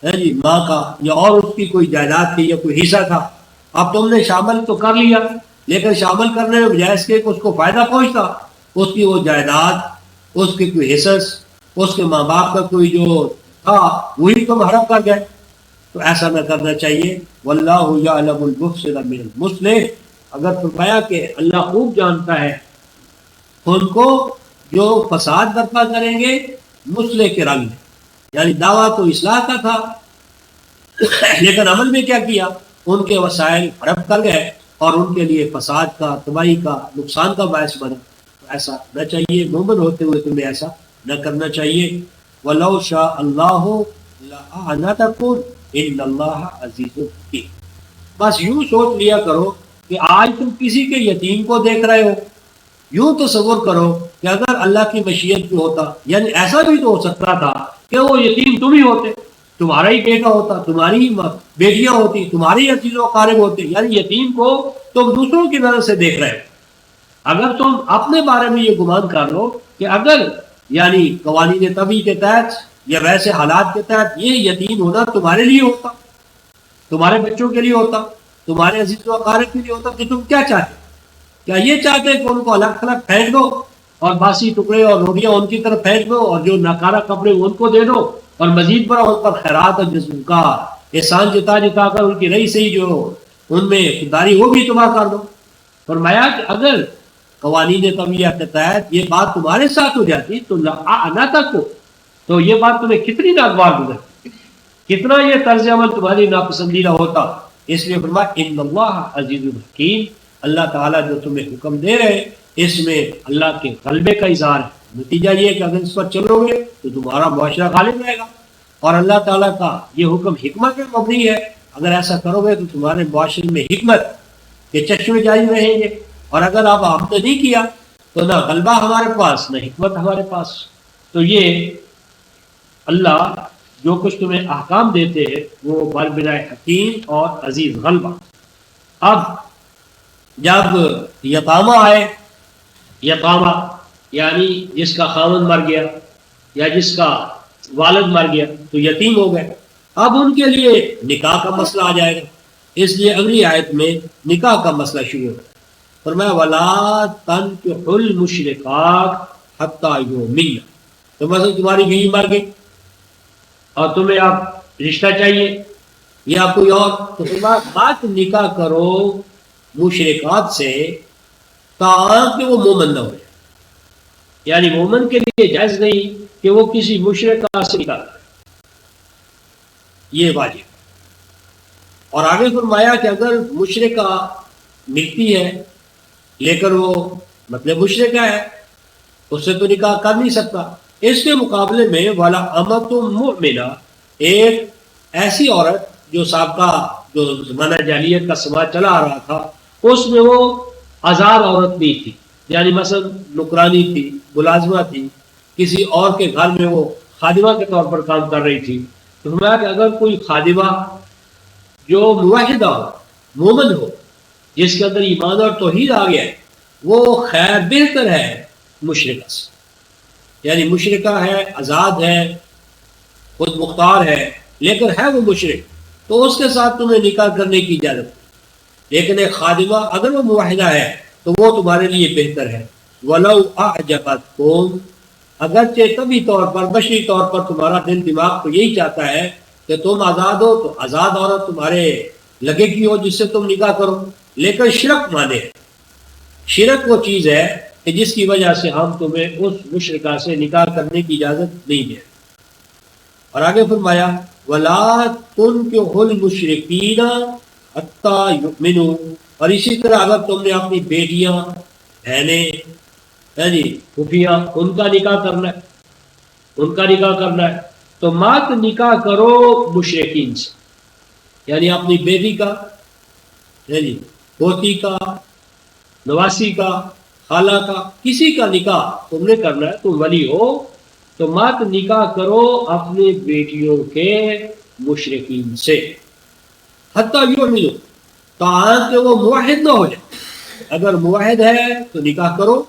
جی ماں کا یا اور اس کی کوئی جائیداد تھی یا کوئی حصہ تھا. اب تم نے شامل تو کر لیا، لیکن شامل کرنے میں بجائے اس کے اس کو فائدہ پہنچتا، اس کی وہ جائیداد، اس کے کوئی حصص، اس کے ماں باپ کا کوئی جو تھا وہی تم ہڑپ کر گئے. تو ایسا نہ کرنا چاہیے. واللہ یعلم المفسد من المصلح. اگر فرمایا کہ اللہ خوب جانتا ہے ان کو جو فساد برپا کریں گے مصلح کے رنگ میں. یعنی دعویٰ تو اصلاح کا تھا لیکن عمل میں کیا کیا، ان کے وسائل ہڑپ کر گئے اور ان کے لیے فساد کا، تباہی کا، نقصان کا باعث بنا. ایسا نہ چاہیے، مومن ہوتے ہوئے تمہیں ایسا نہ کرنا چاہیے. وَلَوْ شَاءَ اللَّهُ لَأَعْنَتَكُمْ إِنَّ اللَّهَ عَزِيزٌ حَكِيمٌ. بس یوں سوچ لیا کرو کہ آج تم کسی کے یتیم کو دیکھ رہے ہو، یوں تصور کرو کہ اگر اللہ کی مشیت بھی ہوتا، یعنی ایسا بھی تو ہو سکتا تھا کہ وہ یتیم تم ہی ہوتے، تمہارا ہی بیٹا ہوتا، تمہاری ہی بیٹیاں ہوتی، تمہاری عزیز و اقارب ہوتے. یعنی یتیم کو تم دوسروں کی نظر سے دیکھ رہے ہو. اگر تم اپنے بارے میں یہ گمان کر لو کہ اگر یعنی قوانین طبی کے تحت یا ویسے حالات کے تحت یہ یتیم ہونا تمہارے لیے ہوتا، تمہارے بچوں کے لیے ہوتا، تمہارے عزیز و اقارب کے لیے ہوتا، تو تم کیا چاہتے؟ کیا یہ چاہتے کہ ان کو الگ تھلگ پھینک دو اور باسی ٹکڑے اور روٹیاں ان کی طرف پھینک دو اور جو ناکارہ کپڑے ان کو دے دو اور مزید پر ان پر خیرات اور جسم کا احسان جتا جتا کر ان کی رہی سہی جو ان میں خودداری وہ بھی تباہ کر دو؟ فرمایا کہ اگر قوانین طبیعہ کے تحت یہ بات تمہارے ساتھ ہو جاتی تو لَأَعْنَتَكُمْ، تو یہ بات تمہیں کتنی ناگوار گزر، کتنا یہ طرز عمل تمہاری ناپسندیدہ ہوتا. اس لیے فرمایا ان اللہ عزیز الحکیم، اللہ تعالیٰ جو تمہیں حکم دے رہے اس میں اللہ کے غلبے کا اظہار ہے. نتیجہ یہ ہے کہ اگر اس پر چلو گے تو تمہارا معاشرہ غالب رہے گا، اور اللہ تعالیٰ کا یہ حکم حکمت میں مبنی ہے. اگر ایسا کرو گے تو تمہارے معاشرے میں حکمت کے چشمے جاری رہیں گے، اور اگر آپ نے نہیں کیا تو نہ غلبہ ہمارے پاس نہ حکمت ہمارے پاس. تو یہ اللہ جو کچھ تمہیں احکام دیتے ہیں وہ باربرائے حکیم اور عزیز غلبہ. اب جب یتامہ آئے، یتامہ یعنی جس کا خاوند مر گیا یا جس کا والد مر گیا تو یتیم ہو گئے، اب ان کے لیے نکاح کا مسئلہ آ جائے گا. اس لیے اگلی آیت میں نکاح کا مسئلہ شروع ہوگا. فرمایا وَلَا تَنكِحُوا الْمُشْرِكَاتِ حَتَّى يُؤْمِنَّ. تو مثلا تمہاری بیوی مر گئی اور تمہیں آپ رشتہ چاہیے یا کوئی اور، تو فرمایا بات نکاح کرو مشرکات سے تاکہ وہ مومن نہ ہو جائے. یعنی مومن کے لیے جائز نہیں کہ وہ کسی مشرکہ سے نکاح کرے، یہ واجب. اور آگے فرمایا کہ اگر مشرکہ ملتی ہے لیکن وہ مطلب مشرکہ ہے اس سے تو نکاح کر نہیں سکتا. اس کے مقابلے میں والا امت مؤمنہ، ایک ایسی عورت جو سابقہ جو زمانہ جاہلیت کا سماج چلا آ رہا تھا اس میں وہ آزاد عورت نہیں تھی، یعنی مثلا نکرانی تھی، ملازمہ تھی، کسی اور کے گھر میں وہ خادمہ کے طور پر کام کر رہی تھی. تو فرمایا کہ اگر کوئی خادمہ جو موحدہ ہو، مومن ہو، جس کے اندر ایمان اور توحید آ گیا ہے، وہ خیر بہتر ہے مشرکہ سے. یعنی مشرکہ ہے، آزاد ہے، خود مختار ہے، لیکن ہے وہ مشرک، تو اس کے ساتھ تمہیں نکاح کرنے کی اجازت ہے. لیکن ایک خادمہ اگر وہ موحدہ ہے تو وہ تمہارے لیے بہتر ہے. وَلَوْ أَعْجَبَتْكُمْ، اگرچہ طبی طور پر بشری طور پر تمہارا دل دماغ تو یہی چاہتا ہے کہ تم آزاد ہو، تو آزاد عورت تمہارے لگے کی ہو جس سے تم نکاح کرو. لیکن شرک مانے، شرک وہ چیز ہے کہ جس کی وجہ سے ہم تمہیں اس مشرکہ سے نکاح کرنے کی اجازت نہیں دیں. اور آگے فرمایا وَلَا تُنكِحُوا الْمُشْرِكِينَ حَتَّى يُؤْمِنُوا. اور اسی طرح اگر تم نے اپنی بیٹیاں، بہنیں، پھوپھیاں، ان کا نکاح کرنا ہے، ان کا نکاح کرنا ہے تو مات نکاح کرو مشرکین سے. یعنی اپنی بیٹی کا، پوتی کا، نواسی کا، خالہ کا، کسی کا نکاح تم نے کرنا ہے، تم ولی ہو تو مات نکاح کرو اپنی بیٹیوں کے مشرکین سے. حتیٰ یؤمنوا، تاکہ وہ موحد نہ ہو جائے. اگر موحد ہے تو نکاح کرو،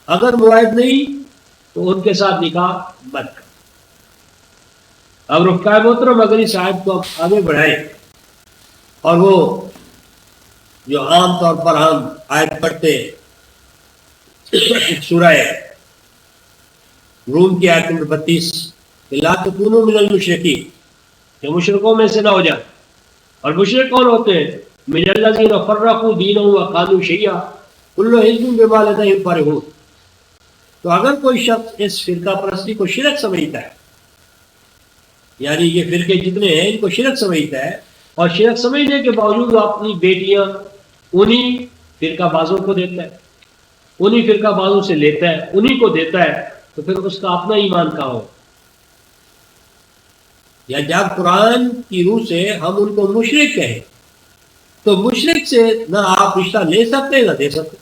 اگر موحد نہیں تو ان کے ساتھ نکاح مت کرو. اب رفقائے محترم اگر اس آیت کو آگے بڑھائیں اور وہ جو عام طور پر ہم آیت پڑھتے سورہ روم کی آیت نمبر 32 لا تکونوا من المشرکین، کہ مشرکوں میں سے نہ ہو جائے. اور مشرک کون ہوتے ہیں؟ من الذین فرقوا دینهم وقالوا شیعا کل حزب بما لدیہم فرحون. تو اگر کوئی شخص اس فرقہ پرستی کو شرک سمجھتا ہے، یعنی یہ فرقے جتنے ہیں ان کو شرک سمجھتا ہے، اور شرک سمجھنے کے باوجود وہ اپنی بیٹیاں انہی فرقہ بازوں کو دیتا ہے، انہی فرقہ بازوں سے لیتا ہے، انہی کو دیتا ہے، تو پھر اس کا اپنا ایمان کہاں ہو؟ یا جب قرآن کی روح سے ہم ان کو مشرک کہیں تو مشرک سے نہ آپ رشتہ لے سکتے نہ دے سکتے.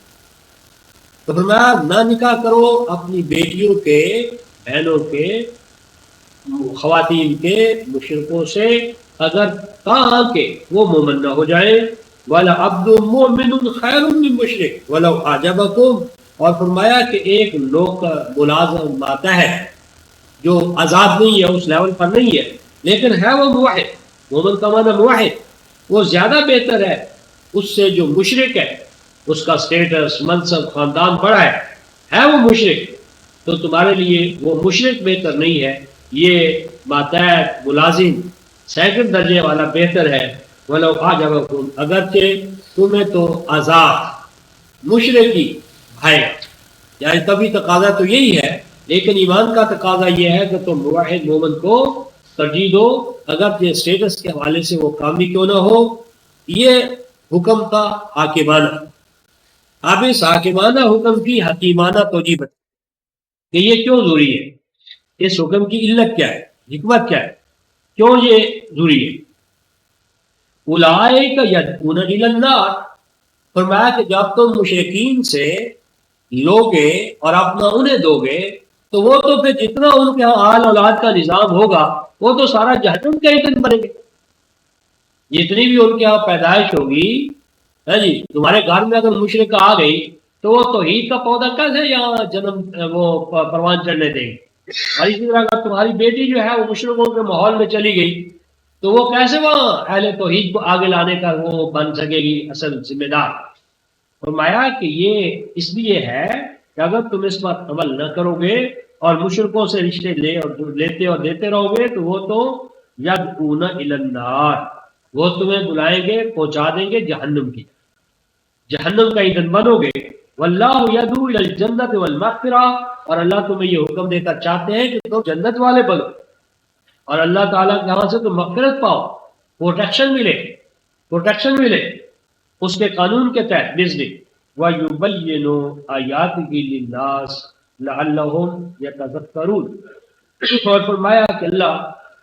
تو فرمایا نہ نکاح کرو اپنی بیٹیوں کے، بہنوں کے، خواتین کے مشرکوں سے اگر تاکہ وہ مومن نہ ہو جائیں. وَلَعَبْدٌ مُؤْمِنٌ خَيْرٌ مِّن مُشْرِكٍ وَلَوْ أَعْجَبَكُمْ. اور فرمایا کہ ایک نوکر ملازم ماتحت جو آزاد نہیں ہے، اس لیول پر نہیں ہے، لیکن ہے وہ موحد، مومن کا معنی موحد، وہ زیادہ بہتر ہے اس سے جو مشرک ہے، اس کا سٹیٹس، منصب، خاندان بڑا ہے وہ مشرک، تو تمہارے لیے وہ مشرک بہتر نہیں ہے، یہ ماتحت ملازم سیکنڈ درجے والا بہتر ہے. وَلَوْ أَعْجَبَكُمْ، اگرچہ تمہیں تو آزاد مشرکی بھائی. یعنی تبھی تقاضا تو یہی ہے لیکن ایمان کا تقاضا یہ ہے کہ تم موحد مومن کو ترجیح دو، اگر یہ اسٹیٹس کے حوالے سے وہ کام بھی کیوں نہ ہو۔ یہ حکم کا حاکمانہ، اب اس حاکمانہ حکم کی حکیمانہ توجیہ بتا کہ یہ کیوں ضروری ہے، اس حکم کی علت کیا ہے، حکمت کیا ہے، کیوں یہ ضروری ہے۔ اولئک یدعون الی النار، فرمایا کہ جب تم مشرکین سے لوگے اور اپنا انہیں دو گے تو وہ تو پھر جتنا ان کے ہاں آل اولاد کا نظام ہوگا وہ تو سارا جہنم کے ایندھن بنے گے۔ جتنی بھی ان کے ہاں پیدائش ہوگی، ہے جی، تمہارے گھر میں اگر مشرک آ گئی تو وہ توحید کا پودا کیسے یہاں جنم وہ پروان چڑھنے دیں گے؟ اور اسی طرح اگر تمہاری بیٹی جو ہے وہ مشرکوں کے ماحول میں چلی گئی تو وہ کیسے وہاں اہل توحید کو آگے لانے کا وہ بن سکے گی اصل ذمہ دار۔ فرمایا کہ یہ اس لیے ہے کہ اگر تم اس پر عمل نہ کرو گے اور مشرکوں سے رشتے لیتے اور دیتے رہو گے تو وہ تو یدعون الی النار، وہ تمہیں بلائیں گے، پہنچا دیں گے جہنم کی، جہنم کا ایندھن بنو گے۔ واللہ یدعو الی الجنت والمغفرہ، اور اللہ تمہیں یہ حکم دیتا چاہتے ہیں کہ تم جنت والے بنو اور اللہ تعالیٰ کے ہاں سے تم مغفرت پاؤ، پروٹیکشن ملے اس کے قانون کے تحت بزنس۔ وَيُبَيِّنُ آیَاتِهِ لِلنَّاسِ لَعَلَّهُمْ يَتَذَكَّرُونَ، اور فرمایا کہ اللہ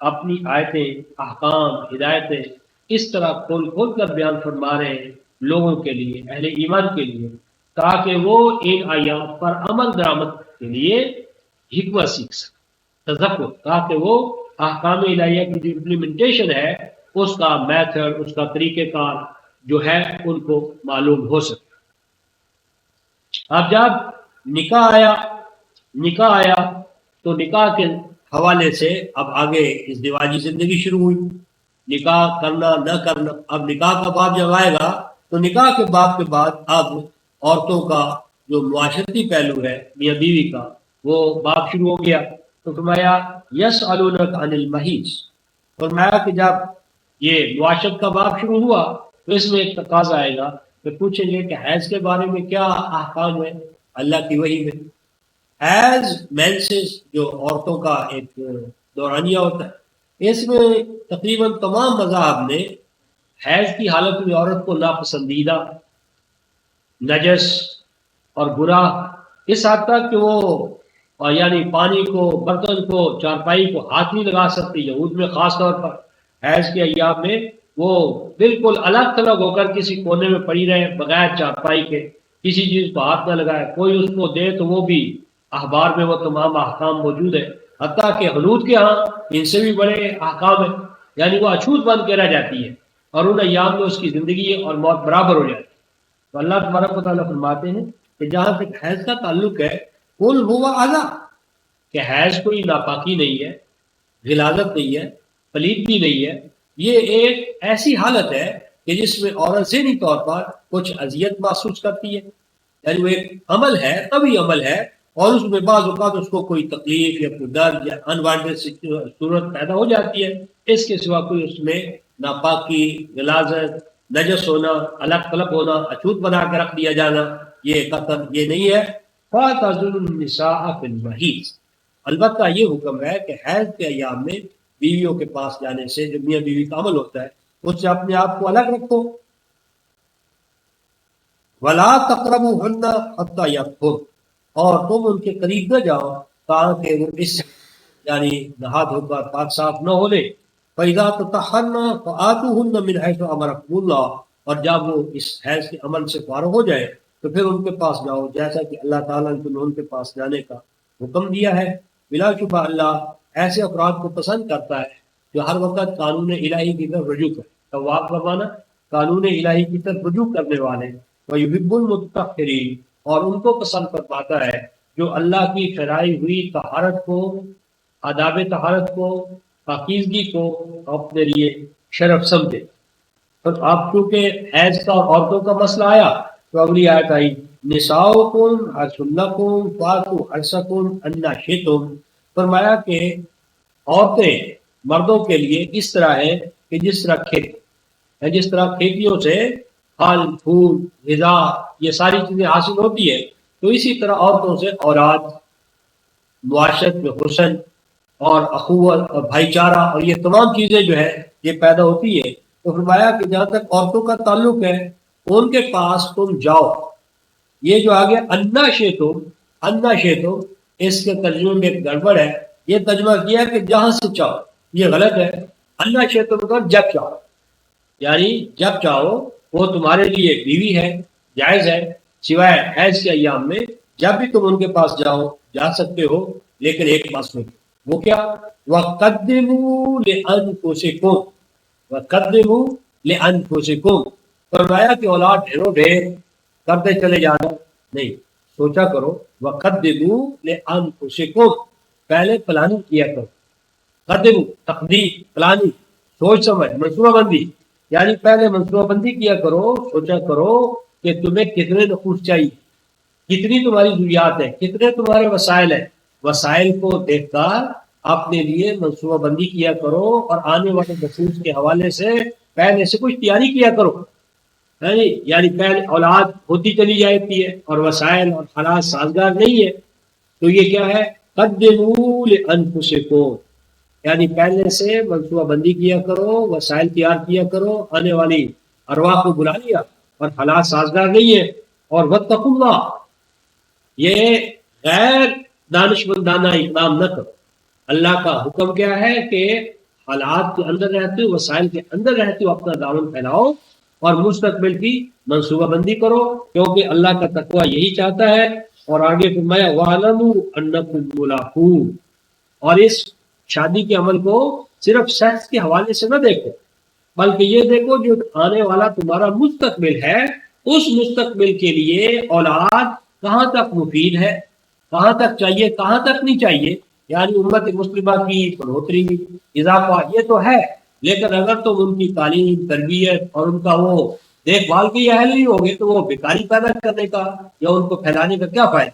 اپنی آیتیں، احکام، ہدایتیں اس طرح کھول کھول کر بیان فرما رہے ہیں لوگوں کے لیے، اہل ایمان کے لیے، تاکہ وہ ان آیات پر عمل درآمد کے لیے حکمت سیکھ سکیں، تذکر، تاکہ وہ احکام الہیہ کی جو امپلیمنٹیشن ہے اس کا میتھڈ، اس کا طریقہ کار جو ہے ان کو معلوم ہو سکے۔ اب جب نکاح آیا تو نکاح کے حوالے سے اب آگے ازدواجی زندگی شروع ہوئی، نکاح کرنا نہ کرنا۔ اب نکاح کا باب جب آئے گا تو نکاح کے باب کے بعد اب عورتوں کا جو معاشرتی پہلو ہے میاں بیوی کا وہ باب شروع ہو گیا۔ تو فرمایا یسألونک عن المحیض، فرمایا کہ جب یہ معاشرت کا باب شروع ہوا تو اس میں ایک تقاضا آئے گا کہ پوچھیں گے کہ حیض کے بارے میں کیا احکام ہے اللہ کی وحی میں۔ حیض مینسز جو عورتوں کا ایک دورانیہ ہوتا ہے، اس میں تقریباً تمام مذاہب نے حیض کی حالت میں عورت کو ناپسندیدہ، نجس اور برا اس حد تک کہ وہ یعنی پانی کو، برتن کو، چارپائی کو ہاتھ نہیں لگا سکتی۔ یہود میں خاص طور پر حیض کے ایام میں وہ بالکل الگ تھلگ ہو کر کسی کونے میں پڑی رہے بغیر چارپائی کے، کسی چیز کو ہاتھ نہ لگائے، کوئی اس کو دے تو وہ بھی اخبار میں وہ تمام احکام موجود ہے، حتیٰ کہ حنود کے ہاں ان سے بھی بڑے احکام ہیں، یعنی وہ اچھوت بن کے رہ جاتی ہے اور ان ایام میں اس کی زندگی اور موت برابر ہو جاتی ہے۔ تو اللہ تبارک و تعالیٰ فرماتے ہیں کہ جہاں تک حیض کا تعلق ہے، قل ہوا اذی، کہ حیض کوئی ناپاکی نہیں ہے، غلاظت نہیں ہے، پلیدگی نہیں ہے، یہ ایک ایسی حالت ہے کہ جس میں عورت ذہنی طور پر کچھ اذیت محسوس کرتی ہے، یعنی وہ ایک عمل ہے، طبعی عمل ہے، اور اس میں بعض اوقات اس کو کوئی تکلیف یا کوئی درد یا انوانٹیڈ صورت پیدا ہو جاتی ہے، اس کے سوا کوئی اس میں ناپاکی، غلاظت، نجس ہونا، الگ تھلگ ہونا، اچھوت بنا کے رکھ دیا جانا، یہ قطر یہ نہیں ہے۔ فَاعْتَزِلُوا النِّسَاءَ فِي الْمَحِيضِ، البتہ یہ حکم ہے کہ حیض کے ایام میں بیویوں کے پاس جانے سے، جو میاں بیوی کا عمل ہوتا ہے، اس سے اپنے آپ کو الگ رکھو۔ وَلَا تَقْرَبُوهُنَّ حَتَّى يَطْهُرْنَ، اور تم ان کے قریب نہ جاؤ تاکہ وہ اس یعنی نہا دھو کر پاک صاف نہ ہو لے۔ فَإِذَا تَطَهَّرْنَ فَآتُوهُنَّ مِنْ حَيْثُ أَمَرَكُمُ اللَّهُ، اور جب وہ اس حیض کے عمل سے فارغ ہو جائے تو پھر ان کے پاس جاؤ جیسا کہ اللہ تعالیٰ نے تمہیں ان کے پاس جانے کا حکم دیا ہے۔ بلا شبہ اللہ ایسے افراد کو پسند کرتا ہے جو ہر وقت قانون الہی کی طرف رجوع کرے، تواب کا معنی قانون الہی کی طرف رجوع کرنے والے، وَيُحِبُّ الْمُتَّطَہِّرِينَ، اور ان کو پسند فرماتا ہے جو اللہ کی شرعی ہوئی طہارت کو، آداب طہارت کو، پاکیزگی کو اپنے لیے شرف سمجھے۔ تو آپ چونکہ حیض کا اور عورتوں کا مسئلہ آیا تو اگلی آیت آئی نساؤکم حرث لکم فاتوا حرثکم انا شئتم، فرمایا کہ عورتیں مردوں کے لیے اس طرح ہے کہ جس طرح کھیت ہے، جس طرح کھیتیوں سے پھل پھول غذا یہ ساری چیزیں حاصل ہوتی ہے، تو اسی طرح عورتوں سے اولاد معاشرت میں حسن اور اخوت اور بھائی چارہ اور یہ تمام چیزیں جو ہے یہ پیدا ہوتی ہے۔ تو فرمایا کہ جہاں تک عورتوں کا تعلق ہے ان کے پاس تم جاؤ۔ یہ جو آگے انا شیتم اس کے ترجمے میں ایک گڑبڑ ہے، یہ ترجمہ کیا ہے کہ جہاں سے چاہو، یہ غلط ہے۔ انا شیتم کا جب چاہو، یعنی جب چاہو، وہ تمہارے لیے بیوی ہے، جائز ہے، سوائے حیض کے ایام میں جب بھی تم ان کے پاس جاؤ جا سکتے ہو، لیکن ایک بات سنو، وہ کیا؟ وَقَدِّمُوا لِأَنفُسِكُمْ وَقَدِّمُوا لِأَنفُسِكُمْ، فرمایا کہ اولاد ڈھیروں ڈھیر کرتے چلے جانا نہیں، سوچا کرو۔ وَقَدِّمُوا لِأَنفُسِكُمْ، پہلے پلاننگ کیا کرو۔ قدم تقدیر پلاننگ، سوچ سمجھ، منصوبہ بندی، یعنی پہلے منصوبہ بندی کیا کرو، سوچا کرو کہ تمہیں کتنے نفوس چاہیے، کتنی تمہاری ضروریات ہے، کتنے تمہارے وسائل ہیں، وسائل کو دیکھ کر اپنے لیے منصوبہ بندی کیا کرو اور آنے والے نفوس کے حوالے سے پہلے سے کچھ تیاری کیا کرو۔ یعنی پہلے اولاد ہوتی چلی جاتی ہے اور وسائل اور حالات سازگار نہیں ہے، تو یہ کیا ہے؟ قدموا لانفسکم، یعنی پہلے سے منصوبہ بندی کیا کرو، وسائل تیار کیا کرو، آنے والی ارواح کو بلا لیا اور حالات سازگار نہیں ہے۔ اور واتقوا اللہ، یہ غیر دانش مندانہ اقدام نہ کرو۔ اللہ کا حکم کیا ہے کہ حالات کے اندر رہتے ہو، وسائل کے اندر رہتے ہو، اپنا دامن پھیلاؤ اور مستقبل کی منصوبہ بندی کرو، کیونکہ اللہ کا تقوی یہی چاہتا ہے۔ اور آگے فرمایا وَاعْلَمُوا أَنَّكُم مُّلَاقُوهُ، اور اس شادی کے عمل کو صرف سیکس کے حوالے سے نہ دیکھو، بلکہ یہ دیکھو جو آنے والا تمہارا مستقبل ہے، اس مستقبل کے لیے اولاد کہاں تک مفید ہے، کہاں تک چاہیے، کہاں تک نہیں چاہیے، یعنی امت مسلمہ کی بڑھوتری، اضافہ یہ تو ہے، لیکن اگر تم ان کی تعلیم، تربیت اور ان کا وہ دیکھ بھال کے اہل نہیں ہوگے تو وہ بیکاری پیدا کرنے کا یا ان کو پھیلانے کا کیا فائدہ؟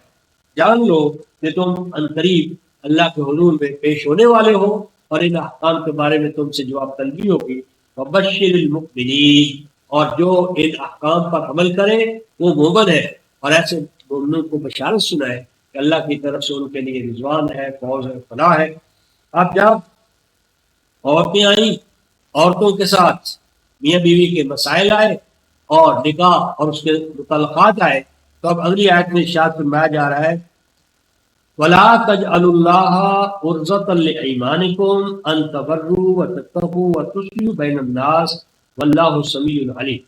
جان لو کہ تم عنقریب اللہ کے حضور میں پیش ہونے والے ہو اور ان احکام کے بارے میں تم سے جواب طلبی ہوگی۔ وبشر المؤمنین، اور جو ان احکام پر عمل کرے وہ مومن ہے، اور ایسے مومنوں کو بشارت سنائے کہ اللہ کی طرف سے ان کے لیے رضوان ہے، فوز ہے، فلاح ہے۔ اب جب عورتیں آئیں، عورتوں کے ساتھ میاں بیوی کے مسائل آئے اور نکاح اور اس کے متعلقات آئے، تو اب اگلی آیت میں ارشاد فرمایا جا رہا ہے وَلَا تَجْعَلُوا اللَّهَ عُرْضَةً لِأَيْمَانِكُمْ أَن تَبَرُّوا وَتَتَّقُوا وَتُصْلِحُوا بَيْنَ النَّاسِ وَاللَّهُ سَمِيعٌ عَلِيمٌ،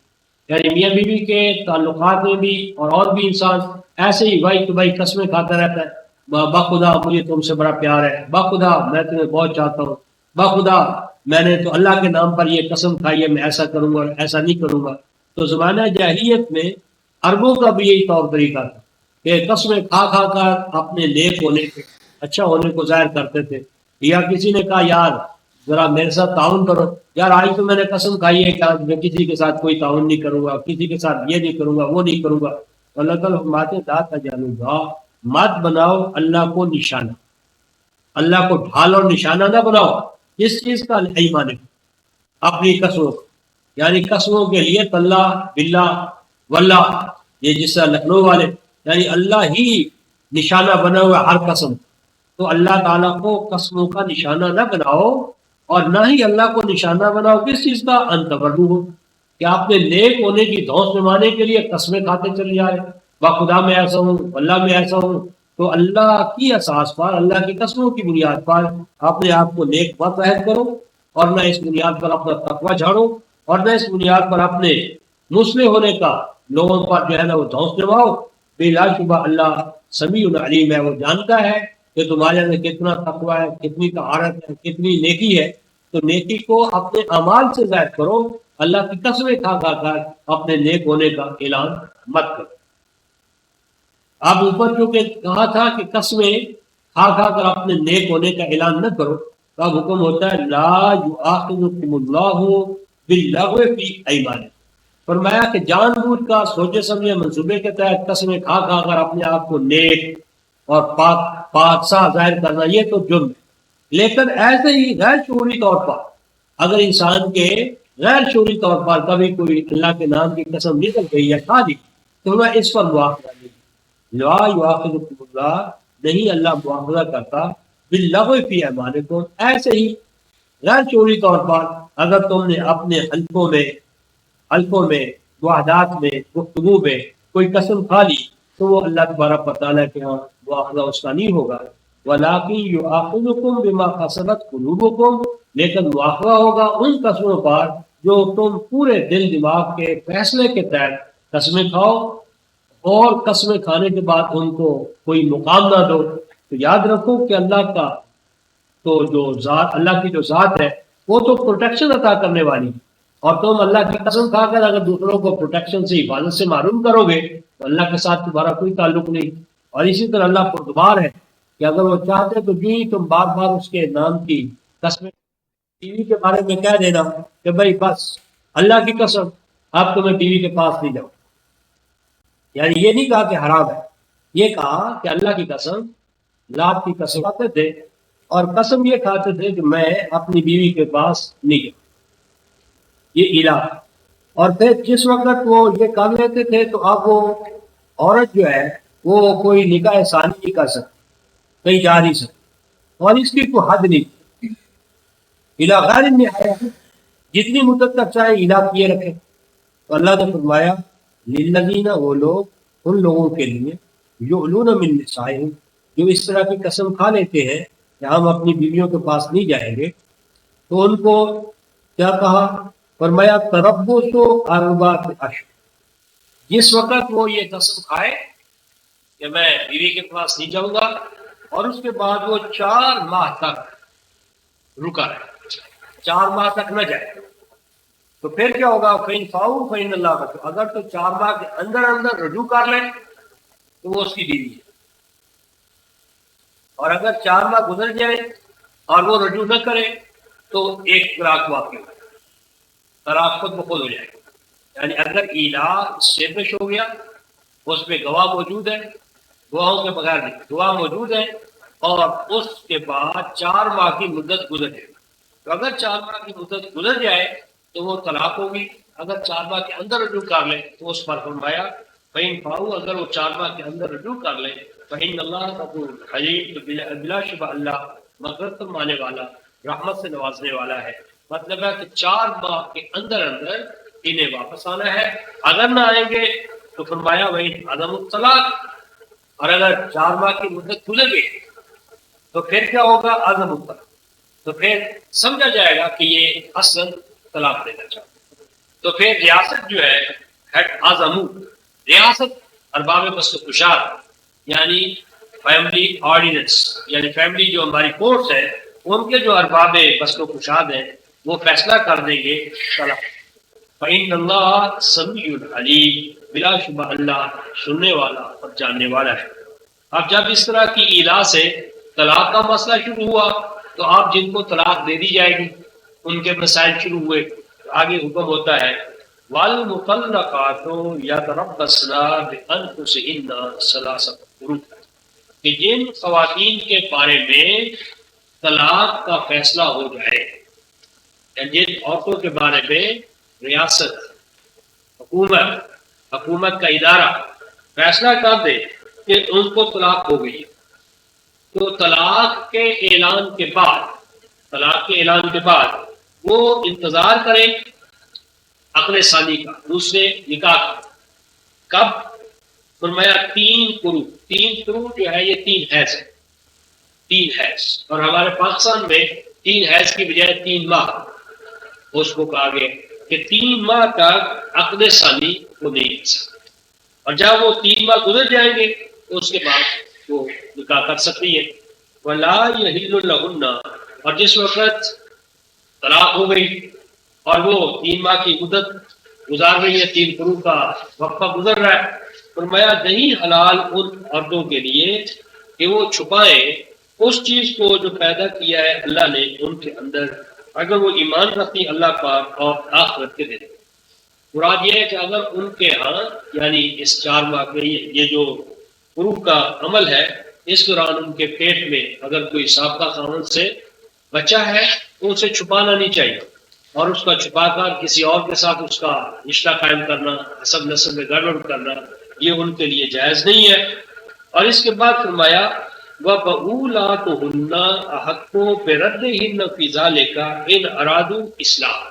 یعنی میاں بیوی کے تعلقات میں بھی اور بھی انسان ایسے ہی بھائی تو بھائی قسمیں کھاتا رہتا ہے، بخدا مجھے تم سے بڑا پیار ہے، بخدا میں تمہیں بہت چاہتا ہوں، بخدا میں نے تو اللہ کے نام پر یہ قسم کھائی ہے میں ایسا کروں گا اور ایسا نہیں کروں گا۔ تو زمانہ جاہلیت میں عربوں کا بھی یہی طور طریقہ تھا کہ قسمیں کھا کھا کر اپنے نیک ہونے کے، اچھا ہونے کو ظاہر کرتے تھے۔ یا کسی نے کہا یار ذرا میرے ساتھ تعاون کرو، یار آج تو میں نے قسم کھائی ہے کہ آج میں کسی کے ساتھ کوئی تعاون نہیں کروں گا، کسی کے ساتھ یہ نہیں کروں گا، وہ نہیں کروں گا۔ اللہ تعالیٰ فرماتے لا تجعلوا، مت بناؤ اللہ کو نشانہ، اللہ کو ڈھال اور نشانہ نہ بناؤ، اس چیز کا ایمان اپنی قسموں، یعنی قسموں کے لیے اللہ باللہ واللہ، یہ جس طرح لکھنؤ والے یعنی اللہ ہی نشانہ بنا ہوا ہر قسم، تو اللہ تعالیٰ کو قسموں کا نشانہ نہ بناؤ، اور نہ ہی اللہ کو نشانہ بناؤ کس چیز کا؟ ان تبروا ہو، کہ آپ نے نیک ہونے کی دھوس نمانے کے لیے قسمیں کھاتے چلے جائے، خدا میں ایسا ہوں، اللہ میں ایسا ہوں، تو اللہ کی اساس پر، اللہ کی قسموں کی بنیاد پر اپنے آپ کو نیک بات عہد کرو، اور نہ اس بنیاد پر اپنا تقوی جھاڑو، اور نہ اس بنیاد پر اپنے مسلم ہونے کا لوگوں پر جو ہے نا وہ دھوس نماؤ۔ بلا شبہ اللہ سمیع علیم ہے، وہ جانتا ہے کہ تمہارے اندر کتنا تقوی ہے، کتنی طہارت ہے، کتنی نیکی ہے، تو نیکی کو اپنے اعمال سے ظاہر کرو، اللہ کی قسمیں کھا کھا کر اپنے نیک ہونے کا اعلان مت کرو۔ اب اوپر جو کہ کہا تھا کہ قسمیں کھا کھا کر اپنے نیک ہونے کا اعلان نہ کرو، تو اب حکم ہوتا ہے لا یؤاخذکم اللہ باللغو فی ایمانکم، فرمایا کہ جان بوجھ کا سوچے سمجھے منصوبے کے تحت قسمیں کھا کھا کر اپنے آپ کو نیک اور پاکسا ظاہر کرنا یہ تو جرم ہے، لیکن ایسے ہی غیر شعوری طور پر اگر انسان کے غیر شعوری طور پر کبھی کوئی اللہ کے نام کی قسم نکل گئی یا کھا دی تو میں اس پر مواخذہ نہیں، لا یؤاخذکم اللہ نہیں اللہ مواخذہ کرتا باللغو فی ایمانکم، ایسے ہی غیر چوری طور پر اگر تم نے اپنے حلفوں میں وعدات میں گفتگو میں کوئی قسم کھا لی تو وہ اللہ تبارک و تعالیٰ کے ہاں مواخذہ اس کا نہیں ہوگا۔ وَلَٰكِن يُؤَاخِذُكُم بِمَا كَسَبَتْ قُلُوبُكُم، لیکن مواخذہ ہوگا ان قسموں پر جو تم پورے دل دماغ کے فیصلے کے تحت قسمیں کھاؤ، اور قسمیں کھانے کے بعد ان کو کوئی مقام نہ دو۔ تو یاد رکھو کہ اللہ کا تو جو ذات، اللہ کی جو ذات ہے وہ تو پروٹیکشن عطا کرنے والی ہے، اور تم اللہ کی قسم کھا کر اگر دوسروں کو پروٹیکشن سے، حفاظت سے محروم کرو گے تو اللہ کے ساتھ تمہارا کوئی تعلق نہیں۔ اور اسی طرح اللہ پردگار ہے کہ اگر وہ چاہتے تو جو ہی تم بار بار اس کے نام کی قسمیں ٹی وی کے بارے میں کہہ دینا کہ بھائی بس اللہ کی قسم اب تمہیں ٹی وی کے پاس نہیں جاؤ، یعنی یہ نہیں کہا کہ حرام ہے، یہ کہا کہ اللہ کی قسم، لات کی قسم کھاتے تھے، اور قسم یہ کھاتے تھے کہ میں اپنی بیوی کے پاس نہیں جاؤں، یہ الہ۔ اور پھر جس وقت وہ یہ کر لیتے تھے تو اب وہ عورت جو ہے وہ کوئی نکاح ثانی نہیں کر سکتی، کہیں جا نہیں سکتی، اور اس کی کوئی حد نہیں، الہ غیر نہایت، جتنی مدت تک چاہے الہ کیے رکھے۔ تو اللہ نے فرمایا للذین، وہ لوگ، ان لوگوں کے لیے، یؤلون من نسائہم، جو اس طرح کی قسم کھا لیتے ہیں کہ ہم اپنی بیویوں کے پاس نہیں جائیں گے، تو ان کو کیا کہا؟ فرمایا تربص اربعۃ اشہر، جس وقت وہ یہ قسم کھائے کہ میں بیوی کے پاس نہیں جاؤں گا، اور اس کے بعد وہ 4 ماہ تک رکا رہے، 4 ماہ تک نہ جائے، تو پھر کیا ہوگا؟ فَإِنْ فَاءُوا فَإِنَّ اللَّهَ غَفُورٌ، اگر تو 4 ماہ کے اندر اندر رجوع کر لیں تو وہ اس کی بیوی ہے، اور اگر 4 ماہ گزر جائے اور وہ رجوع نہ کرے تو ایک طلاق واقع ہو، طلاق خود بخود ہو جائے گا۔ یعنی اگر ایلا اسٹیبلش ہو گیا، اس پہ گواہ موجود ہے، گواہوں کے بغیر نہیں، گواہ موجود ہے، اور اس کے بعد 4 ماہ کی مدت گزر جائے، تو اگر 4 ماہ کی مدت گزر جائے تو وہ طلاق ہوگی۔ اگر 4 ماہ کے اندر رجوع کر لے تو اس پر فرمایا فَإِنْ فَاءُوا، اگر وہ 4 ماہ کے اندر رجوع کر لے فَإِنَّ اللَّهَ غَفُورٌ حلیم، تو بلا شبہ اللہ مغفرت فرمانے والا، رحمت سے نوازنے والا ہے۔ مطلب ہے کہ 4 ماہ کے اندر اندر انہیں واپس آنا ہے، اگر نہ آئیں گے تو فرمایا وَإِنْ عَدَمُ الطلاق، اور اگر 4 ماہ کی مدت گزر گئی تو پھر کیا ہوگا؟ عدم الطلاق، تو پھر سمجھا جائے گا کہ یہ اصلاً طلاق دینا چاہتا۔ تو پھر ریاست جو ہے ہیڈ اعظم، ریاست ارباب بست و کشاد، یعنی فیملی آرڈیننس، یعنی فیملی جو ہماری کورٹس ہے ان کے جو ارباب بست و کشاد ہیں وہ فیصلہ کر دیں گے طلاق۔ فَإِنَّ اللَّهَ سَمِيعٌ عَلِيمٌ، بلا شبہ اللہ سننے والا اور جاننے والا ہے۔ اب جب اس طرح کی الہ سے طلاق کا مسئلہ شروع ہوا تو آپ جن کو طلاق دے دی جائے گی ان کے مسائل شروع ہوئے، آگے حکم ہوتا ہے وَالْمُطَلَّقَاتُ يَتَرَبَّصْنَ بِأَنفُسِهِنَّ ثَلَاثَةَ قُرُوءٍ، کہ جن خواتین کے بارے میں طلاق کا فیصلہ ہو جائے، یا جن عورتوں کے بارے میں ریاست، حکومت کا ادارہ فیصلہ کر دے کہ ان کو طلاق ہو گئی، تو طلاق کے اعلان کے بعد وہ انتظار کریں عقد ثانی کا، دوسرے نکاح کا۔ کب؟ فرمایا 3 قروء جو ہے یہ 3 حیض ہے، 3 حیض، اور ہمارے پاکستان میں 3 حیض کی بجائے 3 ماہ اس کو کہا گیا کہ 3 ماہ تک عقد ثانی کو نہیں کر سکتے، اور جب وہ 3 ماہ گزر جائیں گے تو اس کے بعد وہ نکاح کر سکتی ہے۔ وَلَا يَحِلُّ لَهُنَّ، اور جس وقت طلاق ہو گئی اور وہ 3 ماہ کی مدت گزار رہی ہے، 3 قروء کا وقفہ گزر رہا ہے، فرمایا نہیں حلال ان عورتوں کے لیے کہ وہ چھپائیں اس چیز کو جو پیدا کیا ہے اللہ نے ان کے اندر، اگر وہ ایمان رکھتی اللہ پر اور آخرت کے دن۔ مراد یہ ہے کہ اگر ان کے ہاں یعنی اس 4 ماہ میں یہ جو قروء کا عمل ہے، اس دوران ان کے پیٹ میں اگر کوئی سابقہ خاوند سے بچہ ہے تو اسے چھپانا نہیں چاہیے، اور اس کا چھپا کر کسی اور کے ساتھ اس کا رشتہ قائم کرنا، حسب نسب میں گڑبڑ کرنا، یہ ان کے لیے جائز نہیں ہے۔ اور اس کے بعد فرمایا وَبَعُولَاتُهُنَّ أَحَقُّ بِرَدِّهِنَّ فِي ذَلِكَ إِنْ أَرَادُوا إِصْلَاحًا،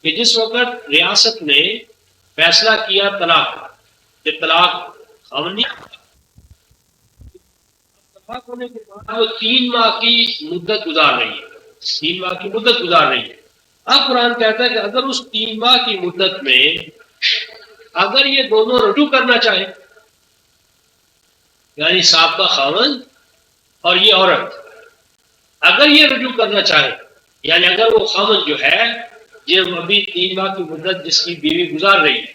کہ جس وقت ریاست نے فیصلہ کیا طلاق کا، کہ طلاق خاوندی طلاق ہونے کے بعد وہ 3 ماہ کی مدت گزار رہی ہے، 3 ماہ کی مدت گزار رہی ہے۔ اب قرآن کہتا ہے کہ اگر اس 3 ماہ کی مدت میں اگر یہ دونوں رجوع کرنا چاہیں، یعنی سابقہ خاوند اور یہ عورت اگر یہ رجوع کرنا چاہے، یعنی اگر وہ خاوند جو ہے یہ ابھی 3 ماہ کی مدت جس کی بیوی گزار رہی ہے،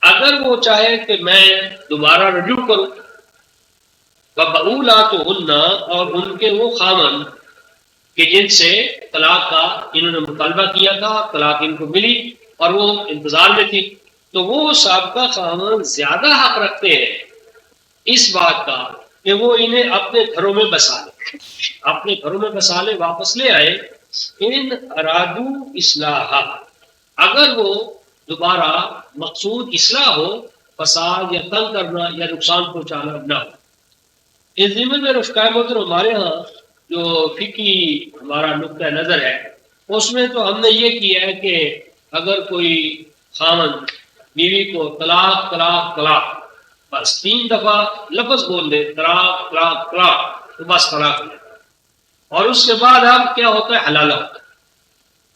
اگر وہ چاہے کہ میں دوبارہ رجوع کروں، وَبَعُولَاتُهُنَّ اور ان کے وہ خاوند کہ جن سے طلاق کا انہوں نے مطالبہ کیا تھا، طلاق ان کو ملی اور وہ انتظار میں تھی، تو وہ سابقہ خاوند زیادہ حق رکھتے ہیں اس بات کا کہ وہ انہیں اپنے گھروں میں بسا لے، اپنے گھروں میں بسا لے، واپس لے آئے۔ ان ارادو اصلاح، اگر وہ دوبارہ مقصود اصلاح ہو، فساد یا تنگ کرنا یا نقصان پہنچانا نہ ہو۔ اس ضمن میں رفقائے محترم ہمارے ہاں جو فقہی ہمارا نقطہ نظر ہے اس میں تو ہم نے یہ کیا ہے کہ اگر کوئی خاوند بیوی کو طلاق طلاق طلاق بس 3 دفعہ لفظ بول دے طلاق طلاق طلاق تو بس طلاق ہو جائے، اور اس کے بعد اب کیا ہوتا ہے حلالہ ہوتا ہے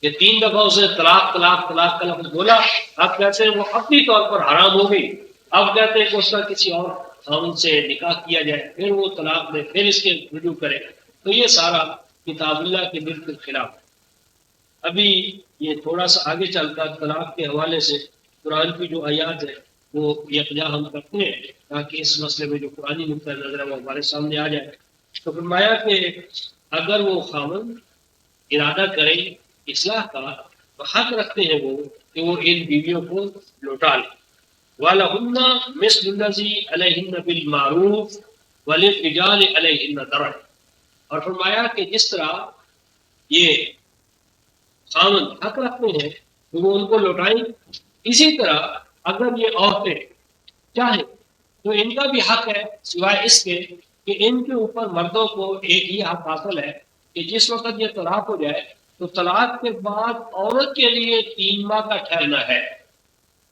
کہ 3 دفعہ اسے طلاق طلاق طلاق کا لفظ بولا، اب کہتے ہیں وہ اپنی طور پر حرام ہو گئی، اب کہتے ہیں کہ اس کا کسی اور خاوند سے نکاح کیا جائے، پھر وہ طلاق دے، پھر اس کے رجوع کرے، تو یہ سارا کتاب اللہ کے بالکل خلاف ہے۔ ابھی یہ تھوڑا سا آگے چل کر طلاق کے حوالے سے قرآن کی جو آیات ہے وہ یکجا ہم کرتے ہیں تاکہ اس مسئلے میں جو قرآنی نقطہ نظر ہے وہ ہمارے سامنے آ جائے۔ تو فرمایا کہ اگر وہ خاوند ارادہ کرے اصلاح کا تو حق رکھتے ہیں وہ کہ وہ ان بیویوں کو لوٹا لیں۔ وَلَهُنَّ مِثْلُ الَّذِي عَلَيْهِنَّ بِالْمَعْرُوفِ وَلِلرِّجَالِ عَلَيْهِنَّ دَرَجَةٌ، اور فرمایا کہ جس طرح یہ خاوند حق رکھتے ہیں تو وہ ان کو لوٹائیں، اسی طرح اگر یہ عورتیں چاہیں تو ان کا بھی حق ہے، سوائے اس کے کہ ان کے اوپر مردوں کو ایک ہی حق حاصل ہے کہ جس وقت یہ طلاق ہو جائے تو طلاق کے بعد عورت کے لیے 3 ماہ کا ٹھہرنا ہے،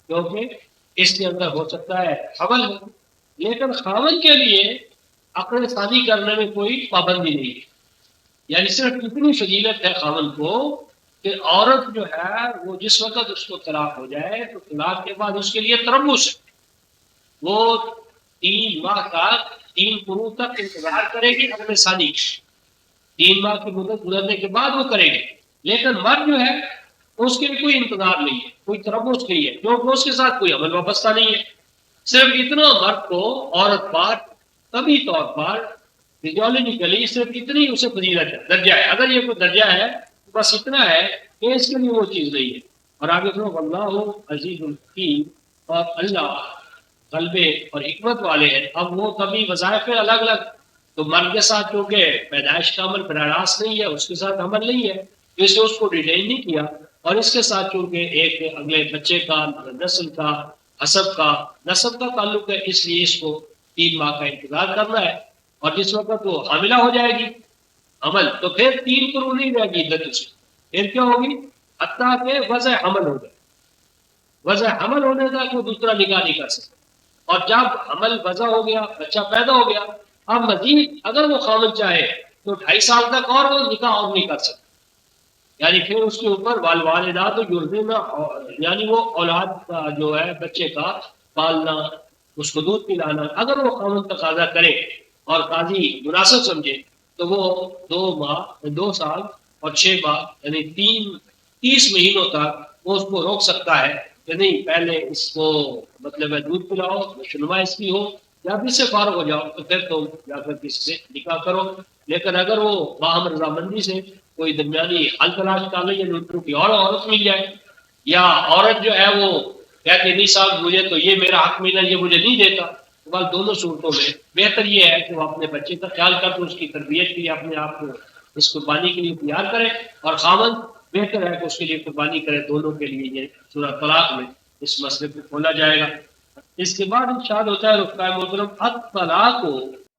کیونکہ اس کے اندر ہو سکتا ہے حمل ہو، لیکن خاوند کے لیے عقد ثانی کرنے میں کوئی پابندی نہیں ہے، یعنی صرف اتنی فضیلت ہے خاوند کو کہ عورت جو ہے وہ جس وقت اس کو طلاق ہو جائے تو طلاق کے بعد اس کے لیے تربص ہے، وہ 3 ماہ تک 3 قروء تک انتظار کرے گی عقد ثانی، 3 ماہ کی مدت گزرنے کے بعد وہ کرے گی، لیکن مرد جو ہے اس کے بھی کوئی انتظار نہیں ہے، کوئی تربص نہیں ہے، کیونکہ اس کے ساتھ کوئی عمل وابستہ نہیں ہے، صرف اتنا مرد کو عورت پر طبی طور پر فزیولوجیکلی صرف اتنی اسے فضیلت ہے، درجہ ہے، اگر یہ کوئی درجہ ہے تو بس اتنا ہے کہ اس کے لیے وہ چیز نہیں ہے۔ اور آگے سنو، واللہ عزیز الحکیم، اور اللہ غلبے اور حکمت والے ہیں۔ اب وہ کبھی وظائف الگ الگ، تو مرد کے ساتھ چونکہ پیدائش کا عمل براہ راست نہیں ہے، اس کے ساتھ عمل نہیں ہے، تو اس نے اس کو ڈیٹین نہیں کیا، اور اس کے ساتھ چونکہ ایک اگلے بچے کا نسل کا حسب کا نسب کا تعلق ہے، اس لیے اس کو 3 ماہ کا انتظار کرنا ہے، اور جس وقت وہ حاملہ ہو جائے گی عمل تو پھر 3 قروء نہیں رہے گی عدت اس میں، پھر کیا ہوگی حتیٰ کہ وضع حمل ہو جائے، وضع حمل ہونے تک وہ دوسرا نکاح نہیں کر سکتا، اور جب حمل وضع ہو گیا، بچہ پیدا ہو گیا، اب مزید اگر وہ خاوند چاہے تو 2.5 سال تک اور وہ نکاح اور نہیں کر سکتا، یعنی پھر اس کے اوپر والوالدات یرضعن، یعنی وہ اولاد کا جو ہے بچے کا پالنا، اس کو دودھ پلانا، اگر وہ خاوند تقاضا کرے اور قاضی مناسب سمجھے تو وہ 2 سال اور 6 ماہ یعنی 30 مہینوں تک وہ اس کو روک سکتا ہے کہ نہیں پہلے اس کو مطلب ہے دودھ پلاؤ، نشوونما اس کی ہو، جب اس سے فارغ ہو جاؤ تو پھر تم جا کر کسی سے نکاح کرو۔ لیکن اگر وہ باہم رضامندی سے کوئی درمیانی حل تلاش کر لے، یا ان کی اور عورت مل جائے، یا عورت جو ہے وہ کہتے نہیں صاحب مجھے تو یہ میرا حق ملا، یہ مجھے نہیں دیتا، تو بس دونوں صورتوں میں بہتر یہ ہے کہ وہ اپنے بچے کا خیال کر کے اس کی تربیت کے لیے اپنے آپ کو اس قربانی کے لیے تیار کرے، اور خاوند بہتر ہے کہ اس کے لیے قربانی کرے، دونوں کے لیے یہ سورہ طلاق میں اس مسئلے کو کھولا جائے گا۔ اس کے بعد ارشاد ہوتا ہے رفقائے محترم، الطلاق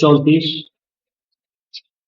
34,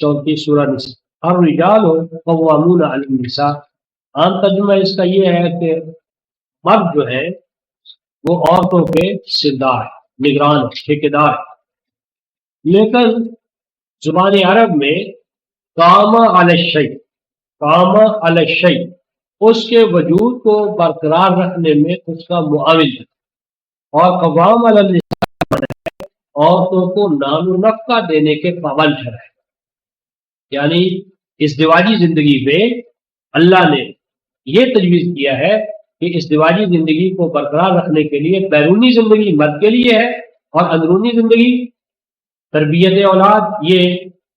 34 سورہ نساء، الرجال قوامون علی النساء، عام ترجمہ اس کا یہ ہے کہ مرد جو ہے وہ عورتوں کے سردار، نگران، ٹھیکیدار۔ لیکن زبان عرب میں قام علی الشیء، قام علی الشیء، اس کے وجود کو برقرار رکھنے میں اس کا معاون ہے، اور قوام علی النساء عورتوں کو نان و نفقہ دینے کے پابند ٹھہرائے۔ یعنی ازدواجی زندگی میں اللہ نے یہ تجویز کیا ہے کہ ازدواجی زندگی کو برقرار رکھنے کے لیے بیرونی زندگی مرد کے لیے ہے، اور اندرونی زندگی تربیت اولاد، یہ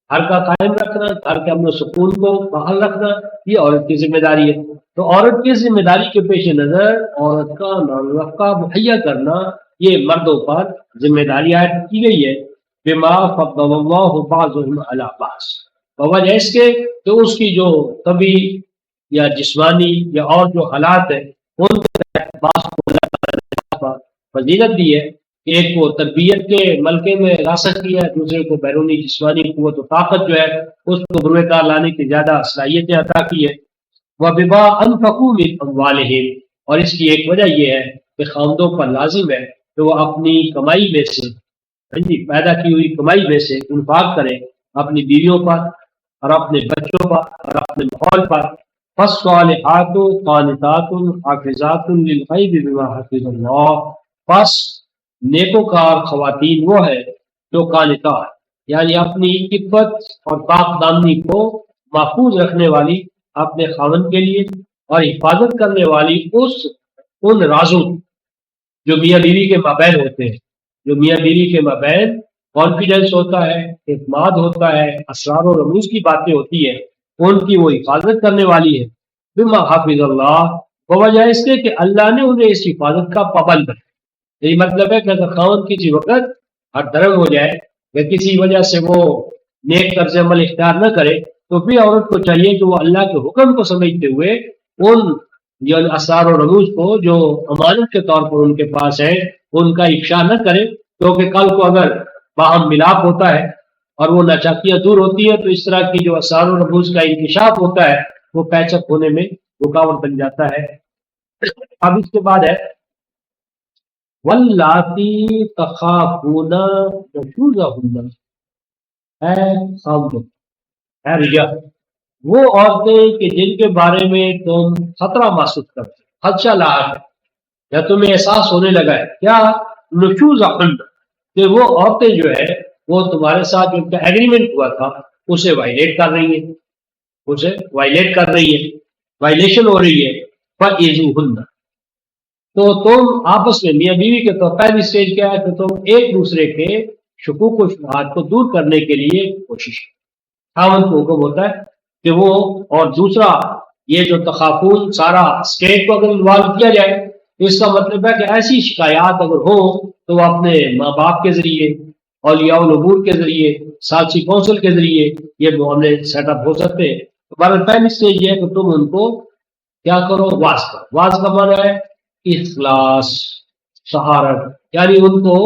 گھر کا قائم رکھنا، گھر کے امن و سکون کو بحال رکھنا، یہ عورت کی ذمہ داری ہے۔ تو عورت کی ذمہ داری کے پیش نظر عورت کا نان و نفقہ مہیا کرنا یہ مردوں پر ذمہ داری عائد کی گئی ہے۔ بما فضل اللہ بعضهم علی بعض، بوجہ اس کے کہ اس کی جو طبی یا جسمانی یا اور جو حالات ہیں ان کے بعض کو اللہ تعالیٰ نے فضیلت دی ہے کہ ایک کو تربیت کے ملکے میں راسخ کیا ہے، دوسرے کو بیرونی جسمانی قوت و طاقت جو ہے اس کو بروئے کار لانے کی زیادہ صلاحیتیں عطا کی ہے۔ وَبِمَا أَنفَقُوا مِنْ أَمْوَالِهِمْ، اور اس کی ایک وجہ یہ ہے کہ خاوندوں پر لازم ہے کہ وہ اپنی کمائی میں سے، پیدا کی ہوئی کمائی میں سے انفاق کریں اپنی بیویوں پر اور اپنے بچوں پر اور اپنے ماحول پر۔ فَالصَّالِحَاتُ قَانِتَاتٌ حَافِظَاتٌ لِلْغَيْبِ بِمَا حَفِظَ اللَّهُ، پس نیکوکار خواتین وہ ہے جو قانتات، یعنی اپنی عفت اور پاک دامنی کو محفوظ رکھنے والی اپنے خاوند کے لیے، اور حفاظت کرنے والی ان رازوں جو میاں بیوی کے مابین ہوتے ہیں، جو میاں بیوی کے مابین کانفیڈنس ہوتا ہے، اعتماد ہوتا ہے، اسرار و رموز کی باتیں ہوتی ہیں، ان کی وہ حفاظت کرنے والی ہے۔ بما حافظ اللہ، بوجہ اس کے کہ اللہ نے انہیں اس حفاظت کا پابند ہے۔ یہی مطلب ہے کہ اگر خاوند کسی وقت ہر درم ہو جائے یا کسی وجہ سے وہ نیک طرز عمل اختیار نہ کرے تو پھر عورت کو چاہیے کہ وہ اللہ کے حکم کو سمجھتے ہوئے ان جو اسرار و رموز کو جو امانت کے طور پر ان کے پاس ہے ان کا افشا نہ کرے، کیونکہ کل کو اگر باہم ملاپ ہوتا ہے اور وہ ناچاکیاں دور ہوتی ہیں تو اس طرح کی جو اسرار و رموز کا انکشاف ہوتا ہے وہ پیچ اپ ہونے میں رکاوٹ بن جاتا ہے۔ اب اس کے بعد ہے واللاتی تخافون نشوزہن، اے خاوندوں، اے رجال، وہ عورتیں کہ جن کے بارے میں تم خطرہ محسوس کرتے، خدشہ لاحق ہے یا تمہیں احساس ہونے لگا ہے، کیا نشوزہن، کہ وہ عورتیں جو ہے وہ تمہارے ساتھ جو ان کا ایگریمنٹ ہوا تھا اسے وائلیٹ کر رہی ہیں، اسے وائلیٹ کر رہی ہے، وائلیشن ہو رہی ہے، فَإِذُوهُنَّ، تو تم آپس میں میاں بیوی کے تو پہلی سٹیج کیا ہے کہ تم ایک دوسرے کے شکوک و شبہات کو دور کرنے کے لیے کوشش کرو۔ خاوند کو حکم ہوتا ہے کہ وہ، اور دوسرا یہ جو تخافون سارا اسٹیٹ کو اگر انوالو کیا جائے تو اس کا مطلب ہے کہ ایسی شکایات اگر ہو تو وہ اپنے ماں باپ کے ذریعے، اولیاء الامور کے ذریعے، سالسی کونسل کے ذریعے یہ معاملے سیٹ اپ ہو سکتے ہیں۔ تو بہرحال پہلی سٹیج یہ ہے کہ تم ان کو کیا کرو، واز کرو۔ واز کا معنی ہے اخلاص، سہارت، یعنی ان کو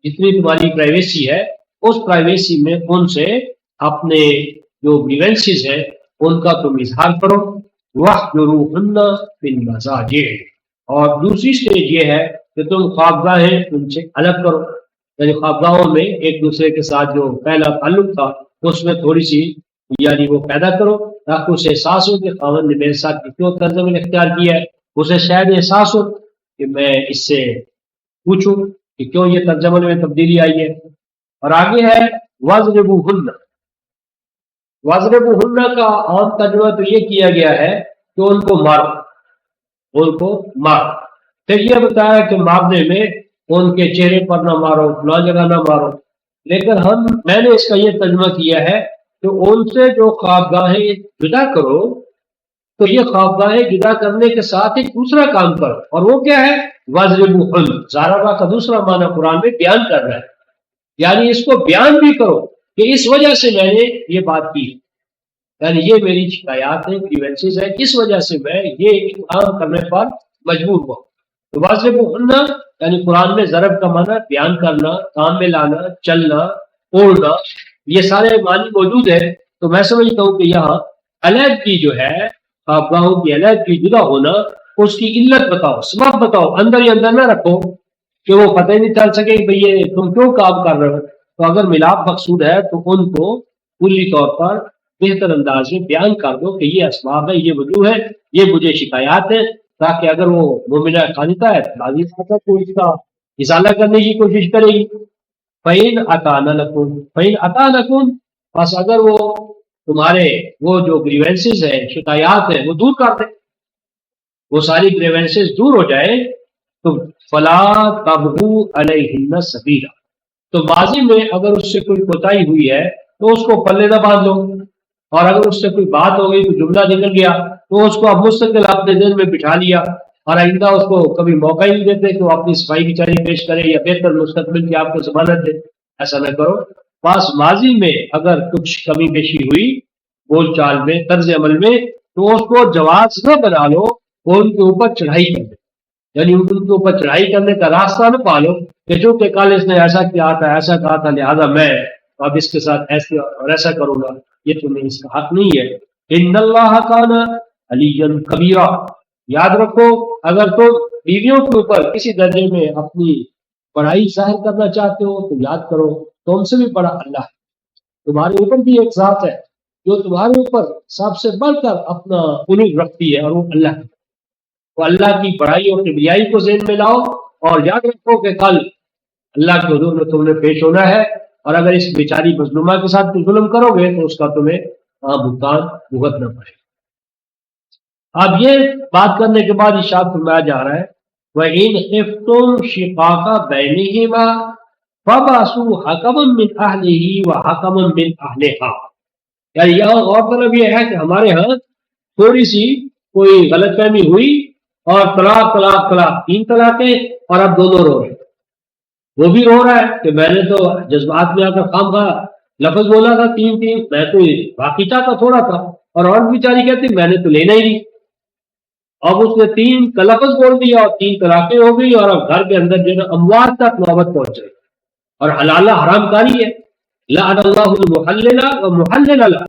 جتنی تمہاری پرائیویسی ہے اس پرائیویسی میں ان سے اپنے جو گریونسز ہیں ان کا تم اظہار کرو۔ وَاحْجُرُوهُنَّ فِي الْمَضَاجِعِ، اور دوسری سٹیج یہ ہے کہ تم خوابگاہیں ان سے الگ کرو، یعنی خوابگاہوں میں ایک دوسرے کے ساتھ جو پہلا تعلق تھا اس میں تھوڑی سی یعنی وہ پیدا کرو تاکہ اسے احساس ہو کہ خاوند نے میرے ساتھ کتنا طرز عمل اختیار کیا ہے، اسے شاید احساس ہو کہ میں اس سے پوچھوں کہ کیوں یہ طرز عمل میں تبدیلی آئی ہے۔ اور آگے ہے وَاضْرِبُوهُنَّ، وَاضْرِبُوهُنَّ کا عام ترجمہ تو یہ کیا گیا ہے کہ ان کو مارو، ان کو مارو۔ پھر یہ بتایا کہ مارنے میں ان کے چہرے پر نہ مارو، فلاں جگہ نہ مارو، لیکن میں نے اس کا یہ ترجمہ کیا ہے کہ ان سے جو خوابگاہیں جدا کرو تو یہ خوابگاہیں جدا کرنے کے ساتھ ایک دوسرا کام کرو، اور وہ کیا ہے، وَاضْرِبُوهُنَّ، ضاربہ کا دوسرا معنی قرآن میں بیان کر رہا ہے، یعنی اس کو بیان بھی کرو کہ اس وجہ سے میں نے یہ بات کی، یعنی یہ میری شکایات ہیں، گریونسز ہیں، اس وجہ سے میں یہ کام کرنے پر مجبور ہوا۔ تو وَاضْرِبُوهُنَّ یعنی قرآن میں ضرب کا معنی بیان کرنا، کام میں لانا، چلنا، اوڑھنا، یہ سارے معنی موجود ہیں، تو میں سمجھتا ہوں کہ یہاں علیحدگی جو ہے، خوابگاہوں کی علیحدگی، جدا ہونا، اس کی علت بتاؤ، سبب بتاؤ، اندر ہی اندر نہ رکھو کہ وہ پتہ ہی نہیں چل سکے کہ بھئی یہ تم کیوں کام کر رہے ہو۔ تو اگر ملاپ مقصود ہے تو ان کو کلی طور پر بہتر انداز میں بیان کر دو کہ یہ اسباب ہے، یہ وجوہ ہے، یہ مجھے شکایات ہیں، تاکہ اگر وہ مومنہ قانتہ ہے تو لازم ہے تو اس کا ازالہ کرنے کی کوشش کرے گی۔ فَإِنْ أَطَعْنَ لَكُمْ فَإِنْ أَطَعْنَكُمْ، بس اگر وہ تمہارے وہ جو گریونسز ہیں، شکایات ہیں، وہ دور کر دیں، وہ ساری گریونسز دور ہو جائے، تو فلا تبغوا علیہن سبیلا، تو ماضی میں اگر اس سے کوئی کوتاہی ہوئی ہے تو اس کو پلے نہ باندھ لو، اور اگر اس سے کوئی بات ہو گئی، تو جملہ نکل گیا، تو اس کو اب مستقل اپنے دل میں بٹھا لیا، اور آئندہ اس کو کبھی موقع ہی نہیں دیتے کہ وہ اپنی صفائی کی چاری پیش کرے یا بہتر مستقبل کی آپ کو ضمانت دے۔ ایسا نہ کرو، پاس ماضی میں اگر کچھ کمی بیشی ہوئی بول چال میں، طرز عمل میں، تو اس کو جواز نہ بنا لو اور ان کے اوپر چڑھائی کر دے، یعنی ان کے اوپر چڑھائی کرنے کا راستہ نہ پالو کہ جو کہ کل اس نے ایسا کیا تھا، ایسا کہا تھا، لہذا میں اب اس کے ساتھ ایسے اور ایسا کروں گا، یہ تمہیں اس کا حق نہیں ہے۔ ان اللہ کان علی کبیرہ، یاد رکھو اگر تم بیویوں کے اوپر کسی درجے میں اپنی بڑائی ظاہر کرنا چاہتے ہو تو یاد کرو تم سے بھی بڑا اللہ ہے، تمہارے اوپر بھی ایک ذات ہے جو تمہارے اوپر سب سے بڑھ کر اپنا قلوب رکھتی ہے، اور وہ اللہ ہے۔ تو اللہ کی بڑائی اور کبریائی کو ذہن میں لاؤ، اور یاد رکھو کہ کل اللہ کے حضور میں تم نے پیش ہونا ہے، اور اگر اس بیچاری مظلومہ کے ساتھ کوئی ظلم کرو گے تو اس کا تمہیں بھگتان بھگتنا پڑے۔ اب یہ بات کرنے کے بعد ارشاد فرمایا جا رہا ہے وَإِنْ خِفْتُمْ شِقَاقَ بَيْنِهِمَا فَبَعْثُوا حَكَمًا مِّنْ أَهْلِهِ وَحَكَمًا مِّنْ أَهْلِهَا، یعنی یہاں غور طلب یہ ہے کہ ہمارے ہاں تھوڑی سی کوئی غلط فہمی ہوئی اور طلاق طلاق طلاق، 3 طلاقیں، اور اب دونوں رو رہے ہیں۔ وہ بھی رو رہا ہے کہ میں نے تو جذبات میں آ کر خام خواہ لفظ بولا تھا 3 میں تو باقی چاہتا تھوڑا تھا، اور عورت بیچاری کہتی میں نے تو لینا ہی نہیں، اب اس نے 3 کا لفظ بول دیا اور 3 طلاقیں ہو گئی، اور اب گھر کے اندر جو ہے اموات تک نوبت پہنچ گئی، اور حلالہ حرام کاری ہے۔ لعن اللہ المحلل ومحلل له،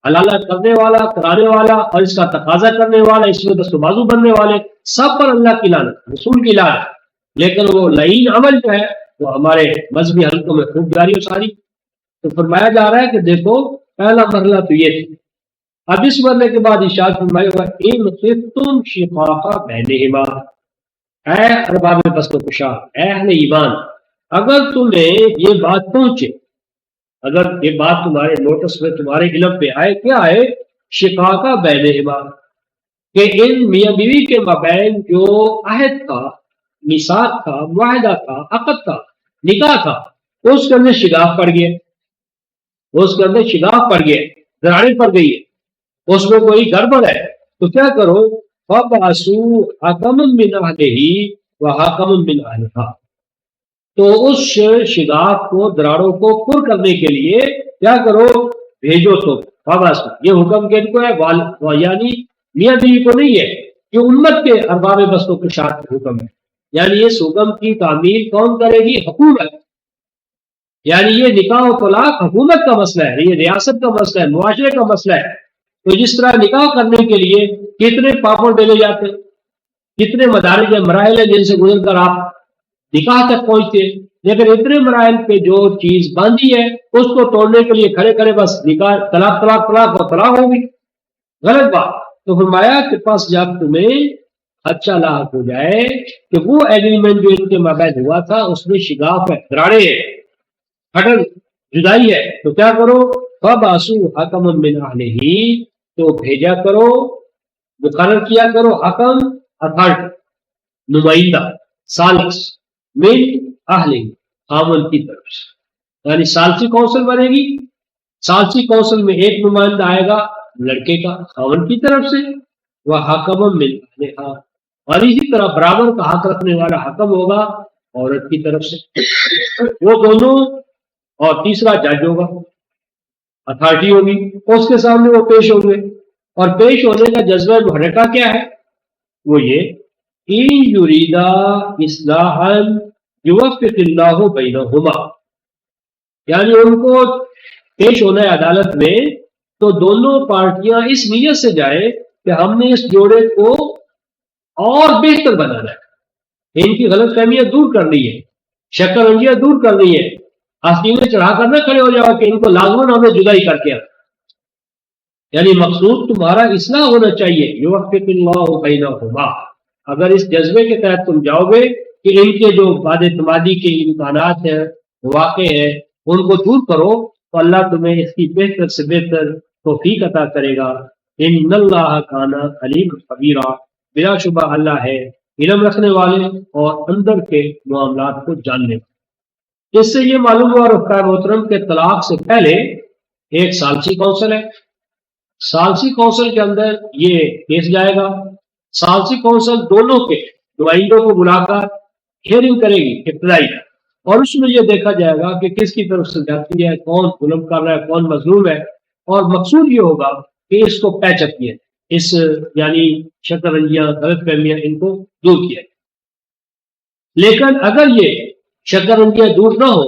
حلالہ کرنے والا، کرانے والا، اور اس کا تقاضا کرنے والا، اس میں دست و بازو بننے والے، سب پر اللہ کی لعنت، رسول کی لعنت۔ لیکن وہ لعین عمل جو ہے وہ ہمارے مذہبی حلقوں میں خوب جاری و ساری۔ تو فرمایا جا رہا ہے کہ دیکھو پہلا مرحلہ تو یہ تھی، اب اس مرحلے کے بعد ارشاد فرمایا وَإِنْ خِفْتُمْ شِقَاقَ بَيْنِهِمَا، اے ارباب بست و کشا، اے اہل ایمان، اگر تمہیں یہ بات پہنچے، اگر یہ بات تمہارے نوٹس میں، تمہارے علم پہ آئے، کیا آئے؟ شقاقہ بینہما، کہ ان میاں بیوی کے مابین جو عہد تھا، میثاق تھا، معاہدہ تھا، عقد تھا، نکاح تھا، اس کے اندر شگاف پڑ گئے، اس کے اندر شگاف پڑ گئے، دراڑیں پڑ گئی ہے، اس میں کوئی گڑبڑ ہے، تو کیا کرو؟ فَبْعَثُوا حَكَمًا مِّنْ أَهْلِهِ وَحَكَمًا مِّنْ أَهْلِهَا، تو اس شگاف کو، دراڑوں کو پر کرنے کے لیے کیا کرو؟ بھیجو تم۔ فَبْعَثُوا، یہ حکم کن کو ہے؟ یعنی میاں بیوی کو نہیں ہے، یہ امت کے ارباب بست و کشاد کا حکم ہے، یعنی اس حکم کی تعمیل کون کرے گی؟ حکومت، یعنی یہ نکاح و طلاق حکومت کا مسئلہ ہے، یہ ریاست کا مسئلہ ہے، معاشرے کا مسئلہ ہے۔ تو جس طرح نکاح کرنے کے لیے کتنے پاپڑ ڈلے جاتے، کتنے مدارج یا مراحل ہیں جن سے گزر کر آپ نکاح تک پہنچتے، لیکن اتنے مراحل پہ جو چیز باندھی ہے اس کو توڑنے کے لیے کھڑے کھڑے بس نکاح، طلاق طلاق طلاق اور طلاق ہوگی، غلط بات۔ تو فرمایا کہ پس جب تمہیں اچھا لاحق ہو جائے کہ وہ ایگریمنٹ جو ان کے مابین ہوا تھا اس میں شگاف ہے، دراڑے ہے، ہٹن جدائی ہے، تو کیا کرو؟ فَبْعَثُوا حَكَمًا مِّنْ أَهْلِهِ، تو بھیجا کرو، مقرر کیا کرو حکم، اتھارٹی، نمائندہ، سالس، من اہل، خاوند کی طرف سے، یعنی سالسی کونسل بنے گی، سالسی کونسل میں ایک نمائندہ آئے گا لڑکے کا خاوند کی طرف سے، وہ حکم من اہلہا، اور اسی طرح برابر کا حق رکھنے والا حکم ہوگا عورت کی طرف سے، وہ دونوں، اور تیسرا جج ہوگا، اتھارٹی ہوگی، اس کے سامنے وہ پیش ہوں گے، اور پیش ہونے کا جذبہ محرکہ کیا ہے؟ وہ یہ ان یریدا اصلاحا یوفق اللہ بینہما، یعنی ان کو پیش ہونا ہے عدالت میں تو دونوں پارٹیاں اس نیت سے جائیں کہ ہم نے اس جوڑے کو اور بہتر بنانا ہے، ان کی غلط فہمیاں دور کرنی ہے، شک رنجیاں دور کرنی ہے، آستینیں چڑھا کر نہ کھڑے ہو جاؤ کہ ان کو لازماً ہمیں جدائی کر کے یعنی مقصود تمہارا اصلاح ہونا چاہیے۔ یوفق اللہ بینہما، اگر اس جذبے کے تحت تم جاؤ گے کہ ان کے جو باد اعتمادی کے امکانات ہیں، واقع ہیں، ان کو دور کرو، تو اللہ تمہیں اس کی بہتر سے بہتر توفیق عطا کرے گا۔ ان اللہ کان علیم خبیرہ، بلا شبہ اللہ ہے علم رکھنے والے اور اندر کے معاملات کو جاننے والے۔ اس سے یہ معلوم ہوا رفقا محترم کہ طلاق سے پہلے ایک ثالثی کونسل ہے، ثالثی کونسل کے اندر یہ کیس جائے گا، ثالثی کونسل دونوں کے نمائندوں کو بلا کر ہیئرنگ کرے گی ابتدائی، اور اس میں یہ دیکھا جائے گا کہ کس کی طرف سے جاتی ہے، کون ظلم کر رہا ہے، کون مظلوم ہے، اور مقصود یہ ہوگا کہ اس کو پیچ اپ کیا، اس یعنی شکر رنجیاں غلط فہمیاں ان کو دور کیا۔ لیکن اگر یہ شکر رنجیاں دور نہ ہو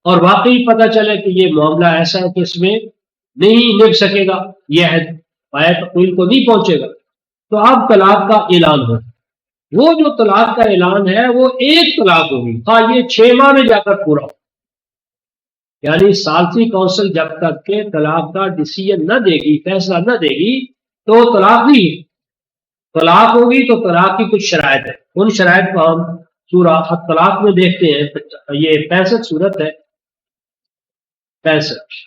اور واقعی پتہ چلے کہ یہ معاملہ ایسا ہے کہ اس میں نہیں نبھ سکے گا، یہ پایا تقویل کو نہیں پہنچے گا، تو اب طلاق کا اعلان ہو۔ وہ جو طلاق کا اعلان ہے وہ ایک طلاق ہوگی، ہاں یہ 6 ماہ میں جا کر پورا ہو، یعنی ثالثی کونسل جب تک کہ طلاق کا ڈیسیژن نہ دے گی، فیصلہ نہ دے گی، تو طلاق نہیں ہے۔ طلاق ہوگی تو طلاق کی کچھ شرائط ہے، ان شرائط کو ہم سورہ الطلاق میں دیکھتے ہیں۔ یہ 65 صورت ہے، 65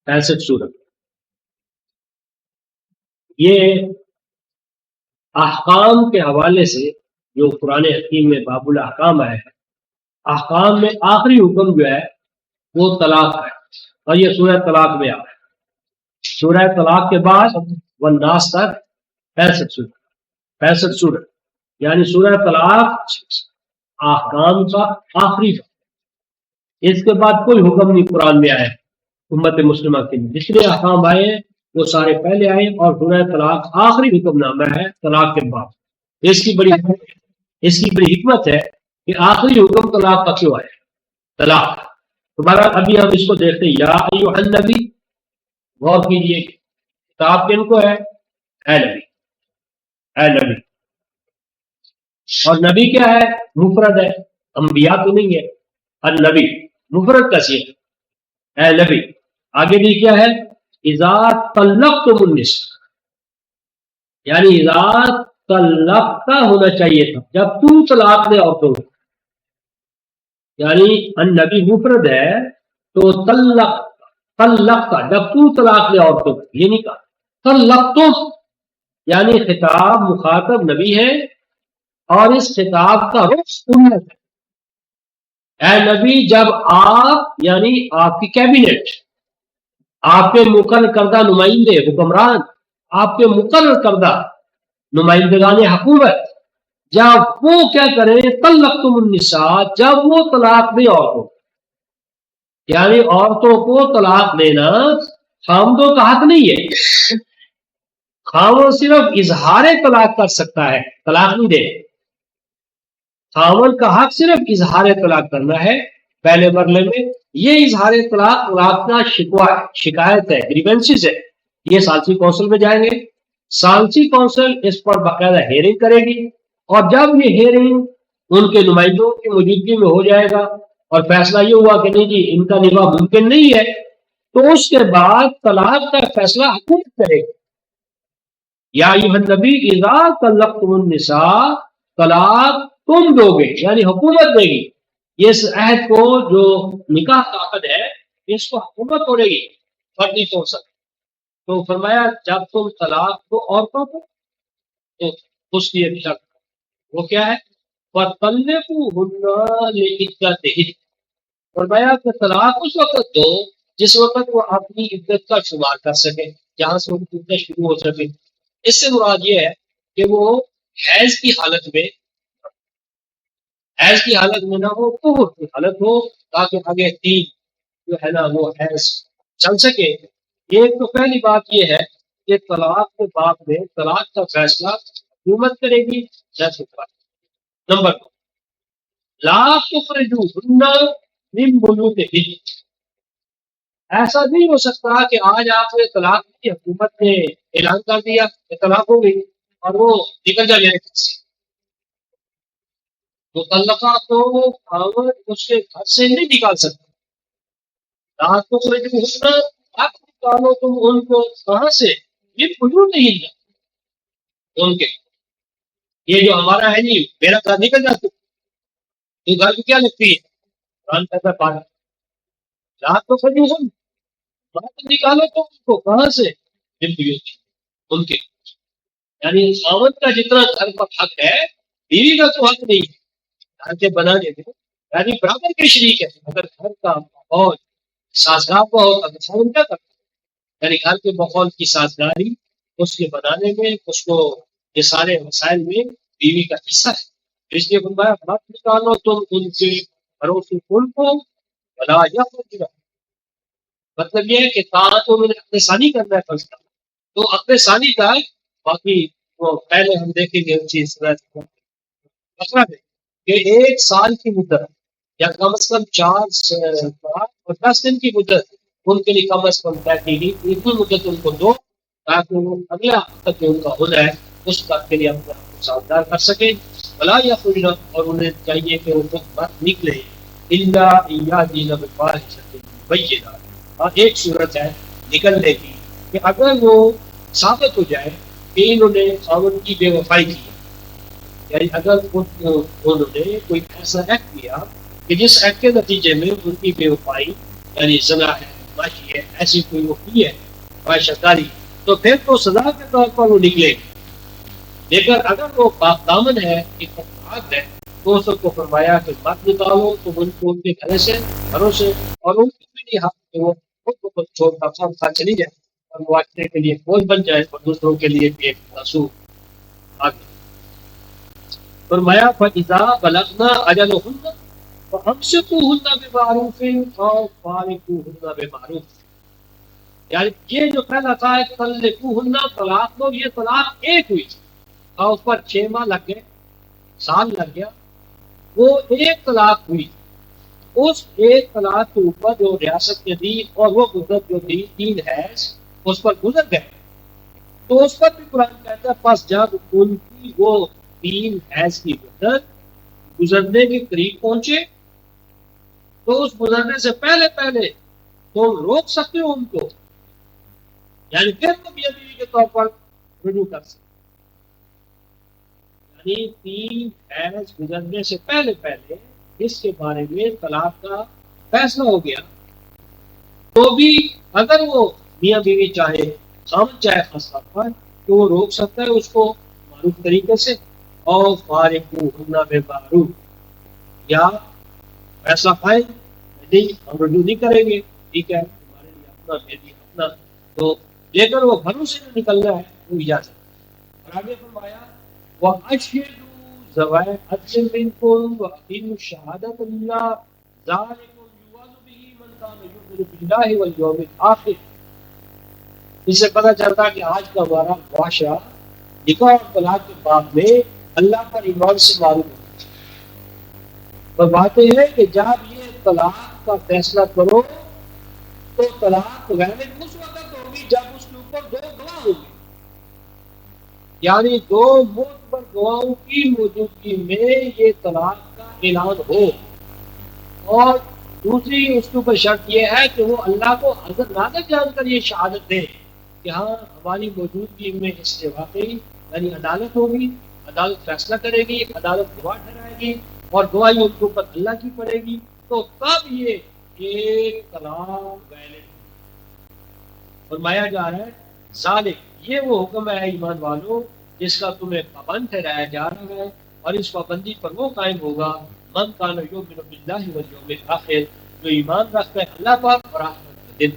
65 صورت۔ یہ احکام کے حوالے سے جو قرآن حکیم میں باب الاحکام آیا ہے، احکام میں آخری حکم جو ہے وہ طلاق ہے، اور یہ سورہ طلاق میں آیا ہے۔ سورہ طلاق کے بعد والناس تک 65 صورت، 65 صورت، یعنی سورہ طلاق احکام کا آخری حکم۔ اس کے بعد کوئی حکم نہیں قرآن میں آیا ہے امت مسلمہ کے لیے، جتنے احکام آئے ہیں وہ سارے پہلے آئے، اور سورہ طلاق آخری حکم نامہ ہے طلاق کے بعد۔ اس کی بڑی حکمت ہے کہ آخری حکم طلاق کا کیوں آیا طلاق۔ دوبارہ ابھی ہم اس کو دیکھتے ہیں، یا ایھا النبی، غور کیجئے کتاب کن کو ہے؟ اے نبی، اے نبی، اور نبی کیا ہے؟ مفرد ہے، انبیاء تو نہیں ہے، النبی مفرد کا صیغہ، اے نبی۔ آگے بھی کیا ہے؟ اذا طلقتم النساء، یعنی اذا طلقتا ہونا چاہیے تھا، جب تم طلاق دے عورتوں کو، یعنی النبی مفرد ہے تو طلقتا جب تم طلاق دے عورتوں کو، یہ نہیں کہا طلقتم، یعنی خطاب مخاطب نبی ہے اور اس خطاب کا رخ امت ہے۔ اے نبی، جب آپ یعنی آپ کی کیبنٹ، آپ کے مقرر کردہ نمائندے حکمران، آپ کے مقرر کردہ نمائندگان حکومت، جب وہ کیا کریں؟ طلقتم النساء، جب وہ طلاق دے عورتوں، یعنی عورتوں کو طلاق دینا خامدوں کا حق نہیں ہے، خامد صرف اظہار طلاق کر سکتا ہے، طلاق نہیں دے۔ خامد کا حق صرف اظہار طلاق کرنا ہے پہلے مرحلے میں، یہ اظہار طلاق طلاق کا شکوہ ہے، شکایت ہے، گریونسز ہے، یہ ثالثی کونسل میں جائیں گے۔ ثالثی کونسل اس پر باقاعدہ ہیئرنگ کرے گی، اور جب یہ ہیئرنگ ان کے نمائندوں کی موجودگی میں ہو جائے گا اور فیصلہ یہ ہوا کہ نہیں جی ان کا نکاح ممکن نہیں ہے، تو اس کے بعد طلاق کا فیصلہ حکومت کرے گی۔ یا ایھا النبی اذا طلقتم النساء، طلاق تم دو گے، یعنی حکومت دے گی۔ اس عہد کو جو نکاح کا عقد ہے اس کو حکومت توڑے گی، فرد نہیں توڑ سکتے۔ تو فرمایا جب تم طلاق دو عورتوں کو تو اس کی ایک شرط، وہ کیا ہے؟ فَطَلِّقُوهُنَّ لِعِدَّتِهِنَّ، فرمایا کہ طلاق اس وقت دو جس وقت وہ اپنی عدت کا شمار کر سکے، جہاں سے ان کی عدت شروع ہو سکے۔ اس سے مراد یہ ہے کہ وہ حیض کی حالت میں، حیض کی حالت میں نہ ہو، طہر کی حالت ہو، تاکہ آگے تین جو ہے نا وہ حیض چل سکے۔ ایک تو پہلی بات یہ ہے کہ طلاق کے باب میں طلاق کا فیصلہ حکومت کرے گی یا سرکار۔ نمبر 2، لا تخرجوهن من بيوتهن، ایسا نہیں ہو سکتا کہ آج آپ نے طلاق کی، حکومت نے اعلان کر دیا کہ طلاق ہو گئی اور وہ نکل جائے میرے گھر سے، تو مطلقہ کو خاوند اس کے گھر سے نہیں نکال سکتا۔ لا تخرجوهن، اب نکالو تم ان کو کہاں سے؟ من بيوتهن، ان کے، یہ جو ہمارا ہے نہیں، میرا گھر نکل جاتا تو گھر کو کیا لگتی ہے؟ قرآن کہتا ہے پانی۔ لا تخرجوهن، بات نکالو تم ان کو کہاں سے؟ من بيوتهن، ان کے، یعنی خاوند کا جتنا گھر پر حق ہے بیوی کا تو حق نہیں ہے گھر کے بنانے میں، یعنی برابر کے شریک ہے۔ اگر گھر کا ماحول سازگار ہو تو خاوند کیا کرتا ہے؟ یعنی گھر کے ماحول کی سازگاری اس کے بنانے میں، اس کو یہ سارے مسائل میں بیوی کا حصہ ہے۔ اس لیے فرمایا مت نکالو تم ان کے گھروں سے ان کو، ولا یخرجن، مطلب یہ ہے کہ کہاں تو انہوں نے اپنے ثانی کرنا ہے فرض کرنا، تو اپنے ثانی کا ہے۔ باقی وہ پہلے ہم دیکھیں گے چیز مطلب ہے کہ 1 سال کی مدت یا کم از کم 4 ماہ اور 10 دن کی مدت ان کے لیے کم از کم طے کی گئی، اتنی مدت ان کو دو تاکہ وہ اگلا تک جو ان کا ہونا ہے اس وقت کے لیے اپنے آپ کو سازگار کر سکیں۔ بلا یا خرجن، اور انہیں چاہیے کہ وہ مت نکلے الا یاتین بفاحشۃ مبینہ، اور ایک صورت ہے نکلنے کی کہ اگر وہ ثابت ہو جائے کہ انہوں نے خاوند کی بے وفائی کی، یعنی اگر انہوں نے کوئی ایسا ایکٹ کیا کہ جس ایکٹ کے نتیجے میں ان کی بے وفائی یعنی زنا ہے، بدماشی ہے، ایسی کوئی وہ کی ہے فاحشہ کاری، تو پھر تو سزا کے طور پر وہ نکلے گا۔ لیکن اگر وہ دامن ہے، اتفاق ہے، تو اس کو فرمایا کہ مت نکالو تو ان کو ان کے گھروں سے، اور ان کو بھی نہیں حق کہ وہ خود کو خود چھوڑ کر خام خواہ چلی جائے اور معاشرے کے لیے بوجھ بن جائے اور دوسروں کے لیے بھی ایک معصوم آگے۔ فرمایا فَإِذَا بَلَغْنَا أَجَلَهُنَّ فَأَمْسِكُوهُنَّ بِمَعْرُوفٍ أَوْ فَارِقُوهُنَّ بِمَعْرُوفٍ، یعنی یہ جو پہلا تھا طَلِّقُوهُنَّ، طلاق دو، یہ طلاق ایک ہوئی اور اس پر 6 ماہ لگ گئے، سال لگ گیا، وہ ایک طلاق ہوئی۔ اس ایک طلاق کے اوپر جو ریاست نے دی اور وہ مدت جو دی 3 حیض اس پر گزر گئے، تو اس پر بھی قرآن کہتا ہے پس جب ان کی وہ 3 حیض کی مدت گزرنے کے قریب پہنچے تو اس گزرنے سے پہلے تم روک سکتے ہو ان کو، یعنی پھر تم یہ بیوی کے طور پر رجوع کر سکتے، یعنی 3 حیض گزرنے سے پہلے اس کے بارے میں طلاق کا فیصلہ ہو گیا، تو بھی اگر وہ میاں بیوی چاہے، خاوند چاہے خاص طور پر، تو وہ روک سکتا ہے اس کو معروف طریقے سے، اور فارقوہن بالمعروف، یا فیصلہ پائے نہیں ہم رجوع نہیں کریں گے، ٹھیک ہے ہمارے لیے اپنا میری اپنا، تو لیکن وہ گھروں سے جو نکلنا ہے وہ اجازت۔ اور آگے فرمایا وَأَشْهِدُوا ذَوَيْ عَدْلٍ مِنْكُمْ وَأَقِيمُوا الشَّهَادَةَ لِلَّهِ ذَلِكُمْ يُوعَظُ بِهِ مَنْ كَانَ يُؤْمِنُ بِاللَّهِ وَالْيَوْمِ الْآخِرِ۔ اس سے پتہ چلتا کہ آج کا ہمارا معاشرہ نکاح اور طلاق کے باب میں اللہ پر ایمان سے معروف ہے، اور بات یہ ہے کہ جب یہ طلاق کا فیصلہ کرو تو طلاق غالب اس وقت ہوگی جب اس کے اوپر 2 گواہ ہوں گے، یعنی 2 معتبر گواہوں کی موجودگی میں یہ طلاق کا اعلان ہو، اور دوسری اس کے اوپر شرط یہ ہے کہ وہ اللہ کو حاضر ناظر جان کر یہ شہادت دے کہ ہاں ہماری موجودگی میں اس سے واقعی یعنی عدالت ہوگی، عدالت فیصلہ کرے گی، عدالت گواہ ٹھہرائے گی اور گواہی ان کے اوپر اللہ کی پڑے گی، تو تب یہ ایک طلاق غالب۔ فرمایا جا رہا ہے ذالک، یہ وہ حکم ہے ایمان والو جس کا تمہیں پابند ٹھہرایا جا رہا ہے، اور اس پابندی پر وہ قائم ہوگا من کان یؤمن باللہ والیوم الآخر، جو ایمان رکھتا ہے اللہ پر اور آخرت کے دن،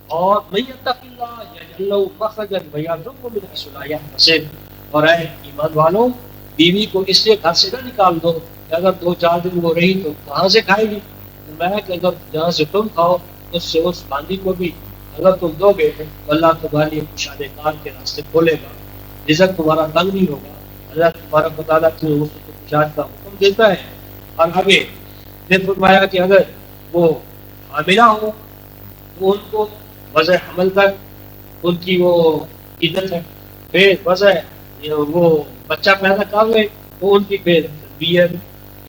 اور من یتق اللہ یجعل له مخرجا ویرزقه من حیث لا یحتسب، اور اے ایمان والو بیوی کو اس لیے گھر سے نہ نکال دو کہ اگر 2-4 دن وہ رہی تو کہاں سے کھائے گی، میں کہ اگر جہاں سے تم کھاؤ اس سے اس باندھی کو بھی اگر تم دو گے تو اللہ تمہارے لیے کشادے کار کے راستے کھولے گا، رزق تمہارا تنگ نہیں ہوگا، اللہ تمہارا تعالیٰ کی کشاد کا حکم دیتا ہے۔ اور آگے پھر فرمایا کہ اگر وہ حاملہ ہو تو ان کو وضع حمل تک ان کی وہ عزت ہے، پھر وضع وہ بچہ پیدا کر لے تو ان کی پھر تربیت،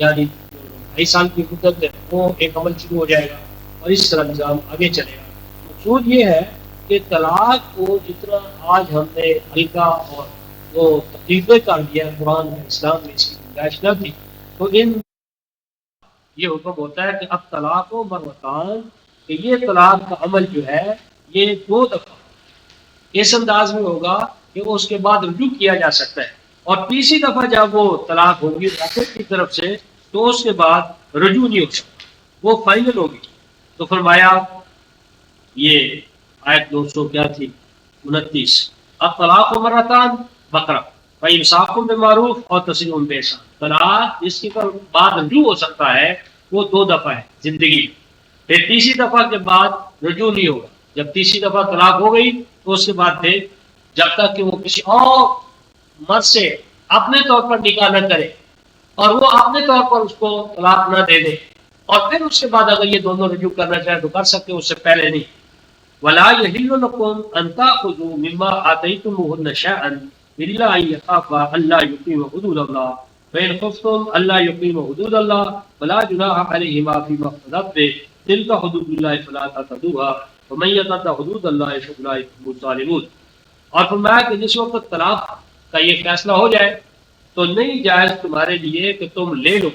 یعنی 2.5 سال کی مدت ہے وہ ایک عمل شروع ہو جائے گا، اور اس طرح نظام آگے چلے گا۔ مقصود یہ ہے کہ طلاق کو جتنا آج ہم نے ہلکا اور وہ تقریبیں کر دیا قرآن اور اسلام میں اس کی گنجائش نہ تھی، تو ان یہ حکم ہوتا ہے کہ اب طلاق و مرتان، کہ یہ طلاق کا عمل جو ہے یہ 2 دفعہ اس انداز میں ہوگا کہ اس کے بعد رجوع کیا جا سکتا ہے، اور تیسری دفعہ جب وہ طلاق ہوگی راکب کی طرف سے تو اس کے بعد رجوع نہیں ہو سکتا، وہ فائنل ہوگی۔ تو فرمایا یہ آیت 200 کیا تھی 29، اب طلاق و مرتان بقرہ فَإِمْسَاكٌ بِمَعْرُوفٍ اور تسريح بِإِحْسَان، طلاق جس کے بعد رجوع ہو سکتا ہے وہ 2 دفعہ ہے زندگی میں، پھر تیسری دفعہ کے بعد رجوع نہیں ہوگا۔ جب تیسری دفعہ طلاق ہو گئی تو اس کے بعد پھر جب تک کہ وہ کسی اور مرد سے اپنے طور پر نکاح نہ کرے اور وہ اپنے طور پر اس کو طلاق نہ دے دے، اور پھر اس کے بعد اگر یہ دونوں رجوع کرنا چاہیں تو کر سکتے، اس سے پہلے نہیں۔ وَلَا يَحِلُّ لَكُمْ أَن تَأْخُذُوا مِمَّا آتَيْتُمُوهُنَّ شَيْئًا إِلَّا أَن يَخَافَا أَلَّا يُقِيمَا حُدُودَ اللَّهِ فَإِنْ خِفْتُمْ أَلَّا يُقِيمَا حُدُودَ اللَّهِ فَلَا جُنَاحَ عَلَيْهِمَا فِيمَا افْتَدَتْ بِهِ تِلْكَ حُدُودُ اللَّهِ فَلَا تَعْتَدُوهَا وَمَن يَتَعَدَّ حُدُودَ اللَّهِ فَأُولَٰئِكَ هُمُ الظَّالِمُونَ۔ اور فرمایا کہ جس وقت طلاق کا یہ فیصلہ ہو جائے تو نہیں جائز تمہارے لیے کہ تم لے لو،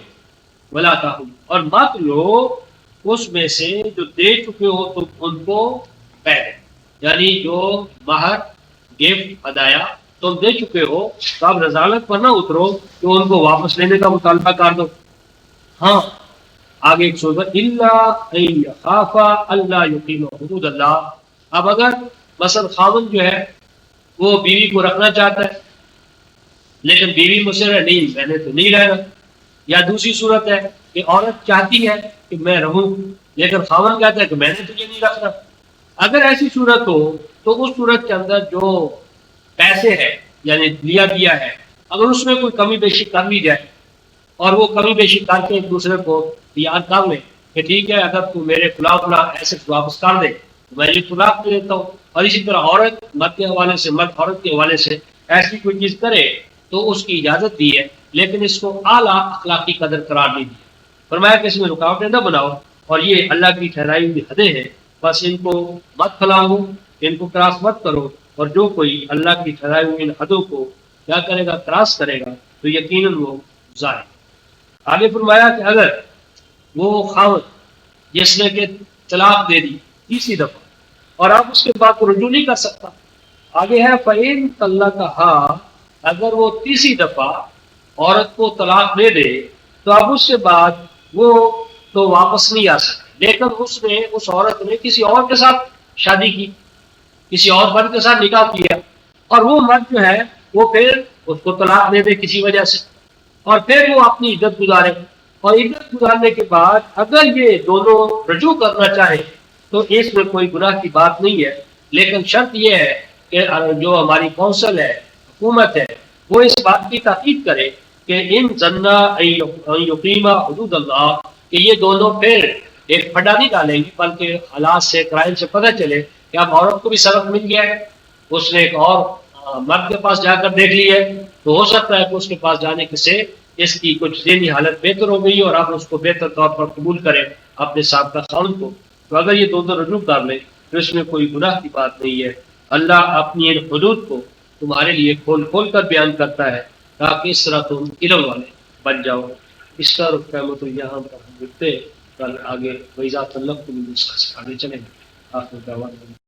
ولا تاخذ اور مت لو اس میں سے جو دے چکے ہو تم ان کو پہلے، یعنی جو مہر گفٹ ہدایہ تم دے چکے ہو تو اب رضالت پر نہ اترو کہ ان کو واپس لینے کا مطالبہ کر دو۔ ہاں آگے ایک صورت اللہ خافا اللہ یقین حدود اللہ، اب اگر مثلا خاوند جو ہے وہ بیوی کو رکھنا چاہتا ہے لیکن بیوی مصر ہے نہیں میں نے تو نہیں رہنا، یا دوسری صورت ہے کہ عورت چاہتی ہے کہ میں رہوں لیکن خاوند کہتا ہے کہ میں نے تجھے نہیں رکھنا، اگر ایسی صورت ہو تو اس صورت کے اندر جو پیسے ہے یعنی لیا دیا ہے اگر اس میں کوئی کمی بیشی کر لی جائے اور وہ کمی بیشی کر کے ایک دوسرے کو یاد کر لیں کہ ٹھیک ہے اگر تو میرے فلاں ایسے واپس کر دے تو میں یہ طلاق دے دیتا ہوں، اور اسی طرح عورت مرد کے حوالے سے مرد عورت کے حوالے سے ایسی کوئی چیز کرے تو اس کی اجازت دی ہے، لیکن اس کو اعلیٰ اخلاقی قدر قرار نہیں دی۔ فرمایا کہ اس میں رکاوٹیں نہ بناؤ اور یہ اللہ کی ٹھہرائی ہوئی حدیں ہیں، بس ان کو مت پھیلاؤ، ان کو کراس مت کرو، اور جو کوئی اللہ کی ٹھہرائی ہوئی ان حدوں کو کیا کرے گا کراس کرے گا تو یقیناً وہ ظالم۔ آگے فرمایا کہ اگر وہ خاوند جس نے کہ طلاق دے دی تیسری دفعہ اور اب اس کے بعد رجوع نہیں کر سکتا، آگے ہے فَإِن طَلَّقَهَا، اگر وہ تیسری دفعہ عورت کو طلاق دے دے تو اب اس کے بعد وہ تو واپس نہیں آ سکتی، لیکن اس عورت نے کسی اور کے ساتھ شادی کی، کسی اور مرد کے ساتھ نکاح کیا، اور وہ مرد جو ہے وہ پھر اس کو طلاق دے دے کسی وجہ سے، اور پھر وہ اپنی عدت گزارے، اور عدت گزارنے کے بعد اگر یہ دونوں رجوع کرنا چاہیں تو اس میں کوئی گناہ کی بات نہیں ہے، لیکن شرط یہ ہے کہ جو ہماری کونسل ہے حکومت ہے وہ اس بات کی تحقیق کرے کہ ان زنا یقیمہ حدود اللہ، کہ یہ دونوں پھر ایک پھڈا نہیں ڈالیں گی بلکہ حالات سے کرائم سے پتہ چلے کہ اب عورت کو بھی سبق مل گیا ہے، اس نے ایک اور مرد کے پاس جا کر دیکھ لی ہے تو ہو سکتا ہے کہ اس کے پاس جانے سے اس کی کچھ ذہنی حالت بہتر ہو گئی اور اب اس کو بہتر طور پر قبول کرے اپنے سابقہ خاوند کو، تو اگر یہ دونوں رجوع کر لیں تو اس میں کوئی گناہ کی بات نہیں ہے۔ اللہ اپنی ان حدود کو تمہارے لیے کھول کھول کر بیان کرتا ہے تاکہ اس طرح تم علم والے بن جاؤ۔ اس کا رخ قیمت یہاں پر ہم رکھتے، کل آگے وَإِذَا طَلَّقْتُمُ النِّسَاءَ سے آگے چلیں گے۔ آخر دعوانا